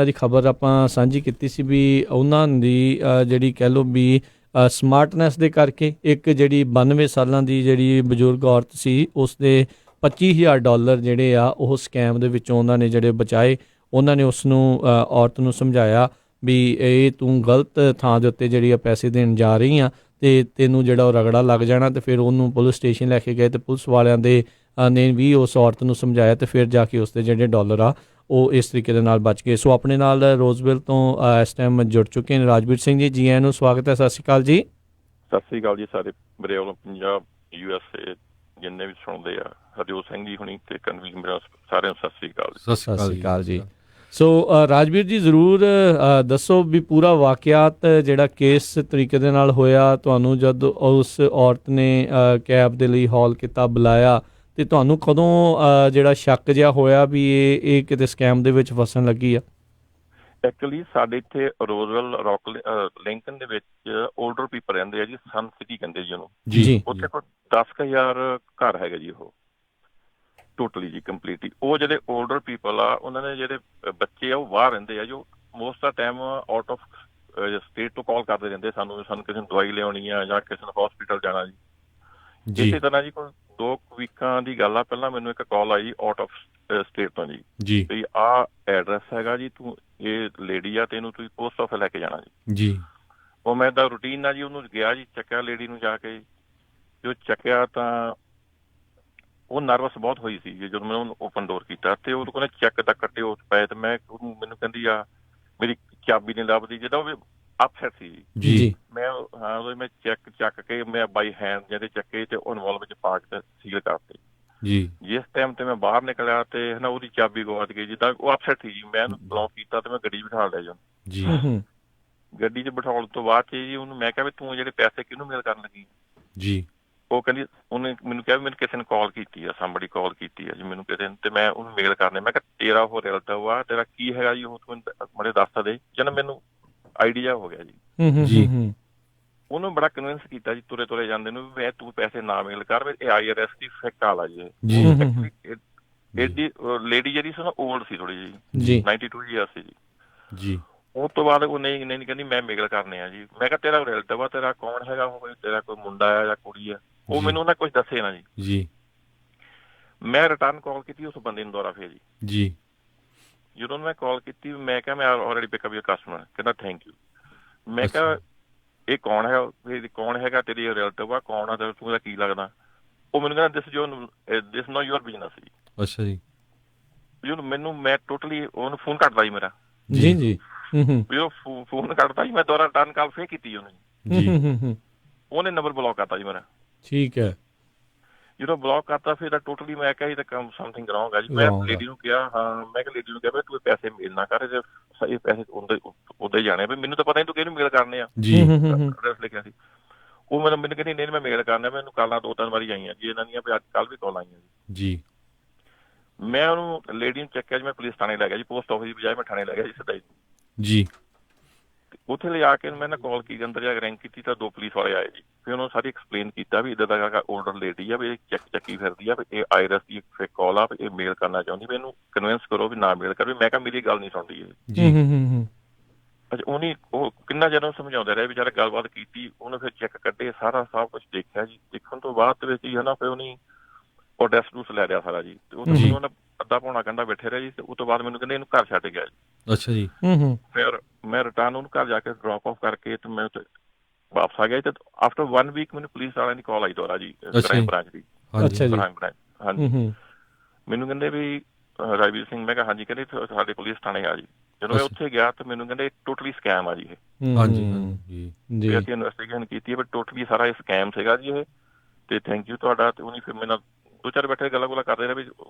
ਦੀ ਖਬਰ ਆਪਾਂ ਸਾਂਝੀ ਕੀਤੀ ਸੀ ਵੀ ਉਹਨਾਂ ਦੀ ਜਿਹੜੀ ਕਹਿ ਲਓ ਵੀ ਸਮਾਰਟਨੈਸ ਦੇ ਕਰਕੇ ਇੱਕ ਜਿਹੜੀ 92 ਸਾਲਾਂ ਦੀ ਜਿਹੜੀ ਬਜ਼ੁਰਗ ਔਰਤ ਸੀ ਉਸ ਦੇ $25,000 ਜਿਹੜੇ ਆ ਉਹ ਸਕੈਮ ਦੇ ਵਿੱਚੋਂ ਉਹਨਾਂ ਨੇ ਜਿਹੜੇ ਬਚਾਏ। ਉਹਨਾਂ ਨੇ ਉਸ ਨੂੰ ਔਰਤ ਨੂੰ ਸਮਝਾਇਆ ਵੀ ਇਹ ਤੂੰ ਗਲਤ ਥਾਂ ਦੇ ਉੱਤੇ ਜਿਹੜੀ ਆ ਪੈਸੇ ਦੇਣ ਜਾ ਰਹੀ ਆ ਅਤੇ ਤੈਨੂੰ ਜਿਹੜਾ ਉਹ ਰਗੜਾ ਲੱਗ ਜਾਣਾ। ਅਤੇ ਫਿਰ ਉਹਨੂੰ ਪੁਲਿਸ ਸਟੇਸ਼ਨ ਲੈ ਕੇ ਗਏ ਅਤੇ ਪੁਲਿਸ ਵਾਲਿਆਂ ਦੇ ਨੇ ਵੀ ਉਸ ਔਰਤ ਨੂੰ ਸਮਝਾਇਆ ਅਤੇ ਫਿਰ ਜਾ ਕੇ ਉਸ ਦੇ ਜਿਹੜੇ ਡਾਲਰ ਆ ਉਹ ਇਸ ਤਰੀਕੇ ਦੇ ਨਾਲ ਬਚ ਗਏ। ਸੋ ਆਪਣੇ ਨਾਲ ਰੋਜ਼ਵਿਲ ਤੋਂ ਇਸ ਟਾਈਮ ਜੁੜ ਚੁੱਕੇ ਨੇ ਰਾਜਵੀਰ ਸਿੰਘ ਜੀ। ਜੀ ਆਇਆਂ ਨੂੰ ਸਵਾਗਤ ਹੈ। ਸਤਿ ਸ਼੍ਰੀ ਅਕਾਲ ਜੀ। ਸਤਿ ਸ਼੍ਰੀ ਅਕਾਲ ਜੀ ਸਾਰੇ ਮੇਰੇ ਵੱਲੋਂ ਪੰਜਾਬ USA ਜਿੰਨੇ ਵੀ ਸੁਣਦੇ ਆ ਹਰਜੋਤ ਸਿੰਘ ਜੀ ਹੁਣੀ ਤੇ ਕਨਵੀਨ ਮੇਰਾ ਸਾਰਿਆਂ ਨੂੰ ਸਤਿ ਸ਼੍ਰੀ ਅਕਾਲ। ਸਤਿ ਸ਼੍ਰੀ ਅਕਾਲ ਜੀ। ਸੋ ਰਾਜਵੀਰ ਜੀ ਜ਼ਰੂਰ ਦੱਸੋ ਵੀ ਪੂਰਾ ਵਾਕਿਆਤ ਜਿਹੜਾ ਕਿਸ ਤਰੀਕੇ ਦੇ ਨਾਲ ਹੋਇਆ। ਤੁਹਾਨੂੰ ਜਦ ਉਸ ਔਰਤ ਨੇ ਕੈਬ ਦੇ ਲਈ ਹਾਲ ਕੀਤਾ ਬੁਲਾਇਆ ਅਤੇ ਤੁਹਾਨੂੰ ਕਦੋਂ ਜਿਹੜਾ ਸ਼ੱਕ ਜਿਹਾ ਹੋਇਆ ਵੀ ਇਹ ਕਿਤੇ ਸਕੈਮ ਦੇ ਵਿੱਚ ਫਸਣ ਲੱਗੀ ਆ? ਐਕਚੁਅਲੀ ਸਾਡੇ ਇੱਥੇ ਰੋਜ਼ਵੈਲ ਲਿੰਕਨ ਦੇ ਵਿੱਚ ਓਲਡਰ ਪੀਪਲ ਰਹਿੰਦੇ ਆ ਜੀ, ਸਨ ਸਿਟੀ ਕਹਿੰਦੇ ਜੀ ਉਹਨੂੰ ਜੀ। ਉੱਥੇ ਕੋਲ 10,000 ਘਰ ਹੈਗਾ ਜੀ ਉਹ ਟੋਟਲੀ ਜੀ ਕੰਪਲੀਟਲੀ। ਉਹ ਜਿਹੜੇ ਓਲਡਰ ਪੀਪਲ ਆ ਉਹਨਾਂ ਦੇ ਜਿਹੜੇ ਬੱਚੇ ਆ ਉਹ ਬਾਹਰ ਰਹਿੰਦੇ ਆ ਜੋ most the time out of state ਤੋਂ ਕਾਲ ਕਰਦੇ ਰਹਿੰਦੇ ਸਾਨੂੰ ਕਿਸੇ ਨੂੰ ਦਵਾਈ ਲਿਆਉਣੀ ਆ ਜਾਂ ਕਿਸੇ ਨੂੰ ਹਸਪੀਟਲ ਜਾਣਾ ਜੀ। ਇਸੇ ਤਰ੍ਹਾਂ ਜੀ ਕੋਈ 2 ਵੀਕਾਂ ਦੀ ਗੱਲ ਆ ਪਹਿਲਾਂ ਮੈਨੂੰ ਇੱਕ ਕਾਲ ਆਈ ਆਊਟ ਆਫ ਸਟੇਟ ਤੋਂ ਜੀ ਵੀ ਆਹ ਐਡਰੈਸ ਹੈਗਾ ਜੀ, ਤੂੰ ਇਹ ਲੇਡੀ ਆ ਤੈਨੂੰ ਤੁਸੀਂ ਪੋਸਟ ਆਫਿਸ ਲੈ ਕੇ ਜਾਣਾ ਜੀ। ਉਹ ਮੈਂ ਤਾਂ ਰੂਟੀਨ ਨਾਲ ਜੀ ਉਹਨੂੰ ਗਿਆ ਜੀ, ਚੱਕਿਆ ਲੇਡੀ ਨੂੰ ਜਾ ਕੇ। ਜੋ ਚੱਕਿਆ ਤਾਂ ਉਹ ਨਰਵਸ ਬਹੁਤ ਹੋਈ ਸੀ ਜਦੋਂ ਮੈਂ ਉਹਨੂੰ ਓਪਨ ਡੋਰ ਕੀਤਾ ਅਤੇ ਉਹਦੇ ਕੋਲ ਚੈੱਕ ਤਾਂ ਕੱਟੇ ਉਸ ਪਏ ਅਤੇ ਮੈਂ ਉਹਨੂੰ ਮੈਨੂੰ ਕਹਿੰਦੀ ਆ ਮੇਰੀ ਚਾਬੀ ਨਹੀਂ ਲੱਭਦੀ, ਜਿੱਦਾਂ ਉਹ ਅਪਸੈਟ ਸੀ ਜੀ। ਮੈਂ ਹਾਂ ਮੈਂ ਚੱਕ ਕੇ ਮੈਂ ਬਾਈ ਹੈਂਡ ਜਿਹੜੇ ਚੱਕੇ ਅਤੇ ਉਹ ਇਨਵੋਲਵ ਵਿੱਚ ਪਾ ਕੇ ਸੀਲ ਕਰਤੇ ਜੀ। ਜਿਸ ਟਾਈਮ ਤੇ ਮੈਂ ਬਾਹਰ ਨਿਕਲਿਆ ਅਤੇ ਹੈ ਨਾ ਉਹਦੀ ਚਾਬੀ ਗਵਾਚ ਗਈ, ਜਿੱਦਾਂ ਉਹ ਅਪਸੈਟ ਸੀ ਜੀ। ਮੈਂ ਉਹਨੂੰ ਬਲੌਕ ਕੀਤਾ ਅਤੇ ਮੈਂ ਗੱਡੀ 'ਚ ਬਿਠਾ ਲਿਆ ਜੀ। ਗੱਡੀ 'ਚ ਬਿਠਾਉਣ ਤੋਂ ਬਾਅਦ 'ਚ ਜੀ ਉਹਨੂੰ ਮੈਂ ਕਿਹਾ ਵੀ ਤੂੰ ਜਿਹੜੇ ਪੈਸੇ ਕਿਹਨੂੰ ਮੇਲ ਕਰਨ ਲੱਗੀ ਜੀ? ਉਹ ਕਹਿੰਦੀ ਉਹਨੇ ਮੈਨੂੰ ਕਿਹਾ ਵੀ ਮੈਨੂੰ ਕਿਸੇ ਨੇ ਕਾਲ ਕੀਤੀ ਆ, ਸੰਬੜੀ ਕਾਲ ਕੀਤੀ ਆ ਜੀ ਮੈਨੂੰ ਕਿਸੇ ਨੇ, ਅਤੇ ਮੈਂ ਉਹਨੂੰ ਮੇਲ ਕਰਨੇ। ਮੈਂ ਕਿਹਾ ਤੇਰਾ ਉਹ ਰਿਲੇਟਿਵ ਆ, ਤੇਰਾ ਕੀ ਹੈਗਾ ਜੀ ਉਹ ਤੂੰ ਮੈਨੂੰ ਦੱਸ ਦੇ। ਜਦ ਮੈਨੂੰ ਆਈਡੀਆ ਹੋ ਗਿਆ ਜੀ। ਉਹਨੂੰ ਬੜਾ ਕਨਵਿੰਸ ਕੀਤਾ ਜੀ ਤੁਰੇ ਤੁਰੇ ਜਾਂਦੇ ਨੂੰ ਵੀ ਤੂੰ ਪੈਸੇ ਨਾ ਮੇਲ ਕਰ, ਇਹ IRS ਦੀ ਫੇਕ ਕਾਲ ਆ ਜੀ। ਇਹਦੀ ਲੇਡੀ ਜਿਹੜੀ ਸੀ ਨਾ ਓਲਡ ਸੀ ਥੋੜੀ ਜੀ, 92 ਈਅਰਸ ਸੀ ਜੀ। ਉਸ ਤੋਂ ਬਾਅਦ ਉਹ ਨਹੀਂ ਕਹਿੰਦੀ ਮੈਂ ਮੇਲ ਕਰਨੇ ਆ ਜੀ। ਮੈਂ ਕਿਹਾ ਤੇਰਾ ਰਿਲੇਟਿਵ ਆ, ਤੇਰਾ ਕੌਣ ਹੈਗਾ ਉਹ, ਤੇਰਾ ਕੋਈ ਮੁੰਡਾ ਆ ਜਾਂ ਕੁੜੀ ਆ? ਉਹ ਮੈਨੂੰ ਉਹਨਾਂ ਕੁਝ ਦੱਸੇ ਨਾ ਜੀ। ਮੈਂ ਰਿਟਰਨ ਕਾਲ ਕੀਤੀ ਉਸ ਬੰਦੇ ਨੂੰ ਦੁਬਾਰਾ ਫੇਰ ਜੀ। ਜਦੋਂ ਮੈਂ ਕਾਲ ਕੀਤੀ ਮੈਂ ਕਿਹਾ ਮੈਂ ਆਲਰੇਡੀ ਪਿਕਅਪ ਯੂਰ ਕਸਟਮਰ, ਕਹਿੰਦਾ ਥੈਂਕ ਯੂ। ਮੈਂ ਕਿਹਾ ਇਹ ਕੌਣ ਹੈ, ਕੌਣ ਹੈਗਾ ਤੇਰੀ ਰਿਲੇਟਿਵ ਆ, ਕੌਣ ਆ, ਤੂੰ ਦਾ ਕੀ ਲੱਗਦਾ? ਉਹ ਮੈਨੂੰ ਕਹਿੰਦਾ ਦਿਸ ਨੋ ਯੂਅਰ ਬਿਜ਼ਨਸ ਜੀ। ਅੱਛਾ ਜੀ। ਜਦੋਂ ਮੈਨੂੰ ਮੈਂ ਟੋਟਲੀ ਉਹਨੂੰ ਫੋਨ ਕੱਟਦਾ ਜੀ ਮੇਰਾ ਜੀ। ਵੀ ਉਹ ਫੋਨ ਕੱਟਦਾ ਜੀ, ਮੈਂ ਦੁਬਾਰਾ ਰਿਟਰਨ ਕਾਲ ਫੇਰ ਕੀਤੀ ਉਹਨੇ ਜੀ। ਉਹਨੇ ਨੰਬਰ ਬਲੌਕ ਕਰਤਾ ਜੀ ਮੇਰਾ। ਠੀਕ ਹੈ। ਜਦੋਂ ਬਲੌਕ ਕਰਤਾ ਫਿਰ ਟੋਟਲੀ ਮੈਂ ਕਿਹਾ ਇਹ ਤਾਂ ਕੰਮ ਸਮਥਿੰਗ ਰੌਂਗ ਆ ਜੀ। ਮੈਂ ਲੇਡੀ ਨੂੰ ਕਿਹਾ ਮੈਂ ਕਿਹਾ ਲੇਡੀ ਨੂੰ ਕਿਹਾ ਤੂੰ ਪੈਸੇ ਮੇਲ ਨਾ ਕਰ, ਇਹ ਪੈਸੇ ਉੱਦਾਂ ਹੀ ਜਾਣੇ। ਮੈਨੂੰ ਤਾਂ ਪਤਾ ਨਹੀਂ ਤੂੰ ਕਿਹਨੂੰ ਮੇਲ ਕਰਨੇ ਆ ਜੀ। ਐਡਰੈਸ ਲਿਖਿਆ ਸੀ ਉਹ ਮੈਨੂੰ ਕਹਿੰਦੀ ਨਹੀਂ ਮੈਂ ਮੇਲ ਕਰਨਾ। ਮੈਨੂੰ ਕਾਲਾਂ 2-3 ਵਾਰੀ ਆਈਆਂ ਜੀ ਇਹਨਾਂ ਦੀਆਂ, ਵੀ ਅੱਜ ਕੱਲ੍ਹ ਵੀ ਕਾਲ ਆਈਆਂ ਜੀ। ਮੈਂ ਉਹਨੂੰ ਲੇਡੀ ਨੂੰ ਚੱਕਿਆ ਜੀ, ਮੈਂ ਪੁਲਿਸ ਥਾਣੇ ਲੈ ਗਿਆ ਜੀ, ਪੋਸਟ ਆਫਿਸ ਦੀ ਬਜਾਏ ਮੈਂ ਥਾਣੇ ਲੈ ਗਿਆ ਜੀ ਸਿੱਧਾ ਜੀ। ਉੱਥੇ ਲਿਜਾ ਕੇ ਮੈਂ ਨਾ ਕਾਲ ਕੀਤੀ, ਅੰਦਰ ਜਾ ਕੇ ਰਿੰਗ ਕੀਤੀ ਤਾਂ 2 ਪੁਲਿਸ ਵਾਲੇ ਆਏ ਜੀ। ਫਿਰ ਉਹਨਾਂ ਸਾਰੀ ਐਕਸਪਲੇਨ ਕੀਤਾ ਵੀ ਇੱਦਾਂ ਦਾ ਆਰਡਰ ਲੇਡੀ ਆ, ਵੀ ਇਹ ਚੱਕੀ ਫਿਰਦੀ ਆ, ਵੀ ਇਹ ਆਇਰਸ ਦੀ ਫੇਕ ਕਾਲ ਆ, ਵੀ ਇਹ ਮੇਲ ਕਰਨਾ ਚਾਹੁੰਦੀ, ਵੀ ਇਹਨੂੰ ਕਨਵਿੰਸ ਕਰੋ ਵੀ ਨਾ ਮੇਲ ਕਰੋ। ਮੈਂ ਕਿਹਾ ਮੇਰੀ ਗੱਲ ਨਹੀਂ ਸੁਣਦੀ ਇਹ ਜੀ। ਅੱਛਾ, ਉਹਨੇ ਉਹ ਕਿੰਨਾ ਚਿਰ ਉਹਨੂੰ ਸਮਝਾਉਂਦੇ ਰਹੇ, ਵਿਚਾਰਾ ਗੱਲਬਾਤ ਕੀਤੀ, ਉਹਨੇ ਫਿਰ ਚੈੱਕ ਕੱਢੇ, ਸਾਰਾ ਸਭ ਕੁਝ ਦੇਖਿਆ ਜੀ। ਦੇਖਣ ਤੋਂ ਬਾਅਦ ਦੇ ਵਿੱਚ ਹੀ ਹੈ ਨਾ, ਫਿਰ ਉਹਨੇ ਉਹ ਡੈਸ ਲੈ ਲਿਆ ਸਾਰਾ ਜੀ। ਤੇ ਉਹ ਤੋਂ ਉਹਨਾਂ ਅੱਧਾ ਪੌਣਾ ਘੰਟਾ ਬੈਠੇ ਰਹੇ ਜੀ। ਤੇ ਉਸ ਤੋਂ ਬਾਅਦ ਮੈਨੂੰ ਕਹਿੰਦੇ ਇਹਨੂੰ ਘਰ ਛੱਡ ਗਿਆ ਜੀ। ਅੱਛਾ ਜੀ। ਫਿਰ ਮੈਂ ਰਿਟਰਨ ਉਹਨੂੰ ਘਰ ਜਾ ਕੇ ਡ੍ਰੌਪ ਆਫ ਕਰਕੇ ਤੇ ਮੈਂ ਵਾਪਸ ਆ ਗਿਆ ਜੀ। ਤੇ ਆਫਟਰ 1 ਵੀਕ ਮੈਨੂੰ ਪੁਲਿਸ ਵਾਲਿਆਂ ਦੀ ਕਾਲ ਆਈ ਦੁਬਾਰਾ ਜੀ, ਕ੍ਰਾਈਮ ਬ੍ਰਾਂਚ ਦੀ। ਅੱਛਾ ਜੀ। ਹਾਂਜੀ, ਮੈਨੂੰ ਕਹਿੰਦੇ ਵੀ ਰਾਜਵੀਰ ਸਿੰਘ। ਮੈਂ ਕਿਹਾ ਹਾਂਜੀ। ਕਹਿੰਦੇ ਸਾਡੇ ਪੁਲਿਸ ਥਾਣੇ ਆ ਜੀ। ਜਦੋਂ ਮੈਂ ਉੱਥੇ ਗਿਆ ਤਾਂ ਮੈਨੂੰ ਕਹਿੰਦੇ ਟੋਟਲੀ ਸਕੈਮ ਆ ਜੀ ਇਹ। ਹਾਂਜੀ ਜੀ, ਅਸੀਂ ਇਨਵੈਸਟੀਗੇਸ਼ਨ ਕੀਤੀ ਬਟ ਟੋਟਲੀ ਸਾਰਾ ਇਹ ਸਕੈਮ ਸੀਗਾ ਜੀ ਇਹ। ਤੇ ਥੈਂਕ ਯੂ ਤੁਹਾਡਾ। ਤੇ ਉਹਨੇ ਫਿਰ ਮੇਰੇ ਨਾਲ 2-4 ਬੈਠੇ ਗੱਲਾਂ ਕਰਦੇ ਰਹੇ ਵੀ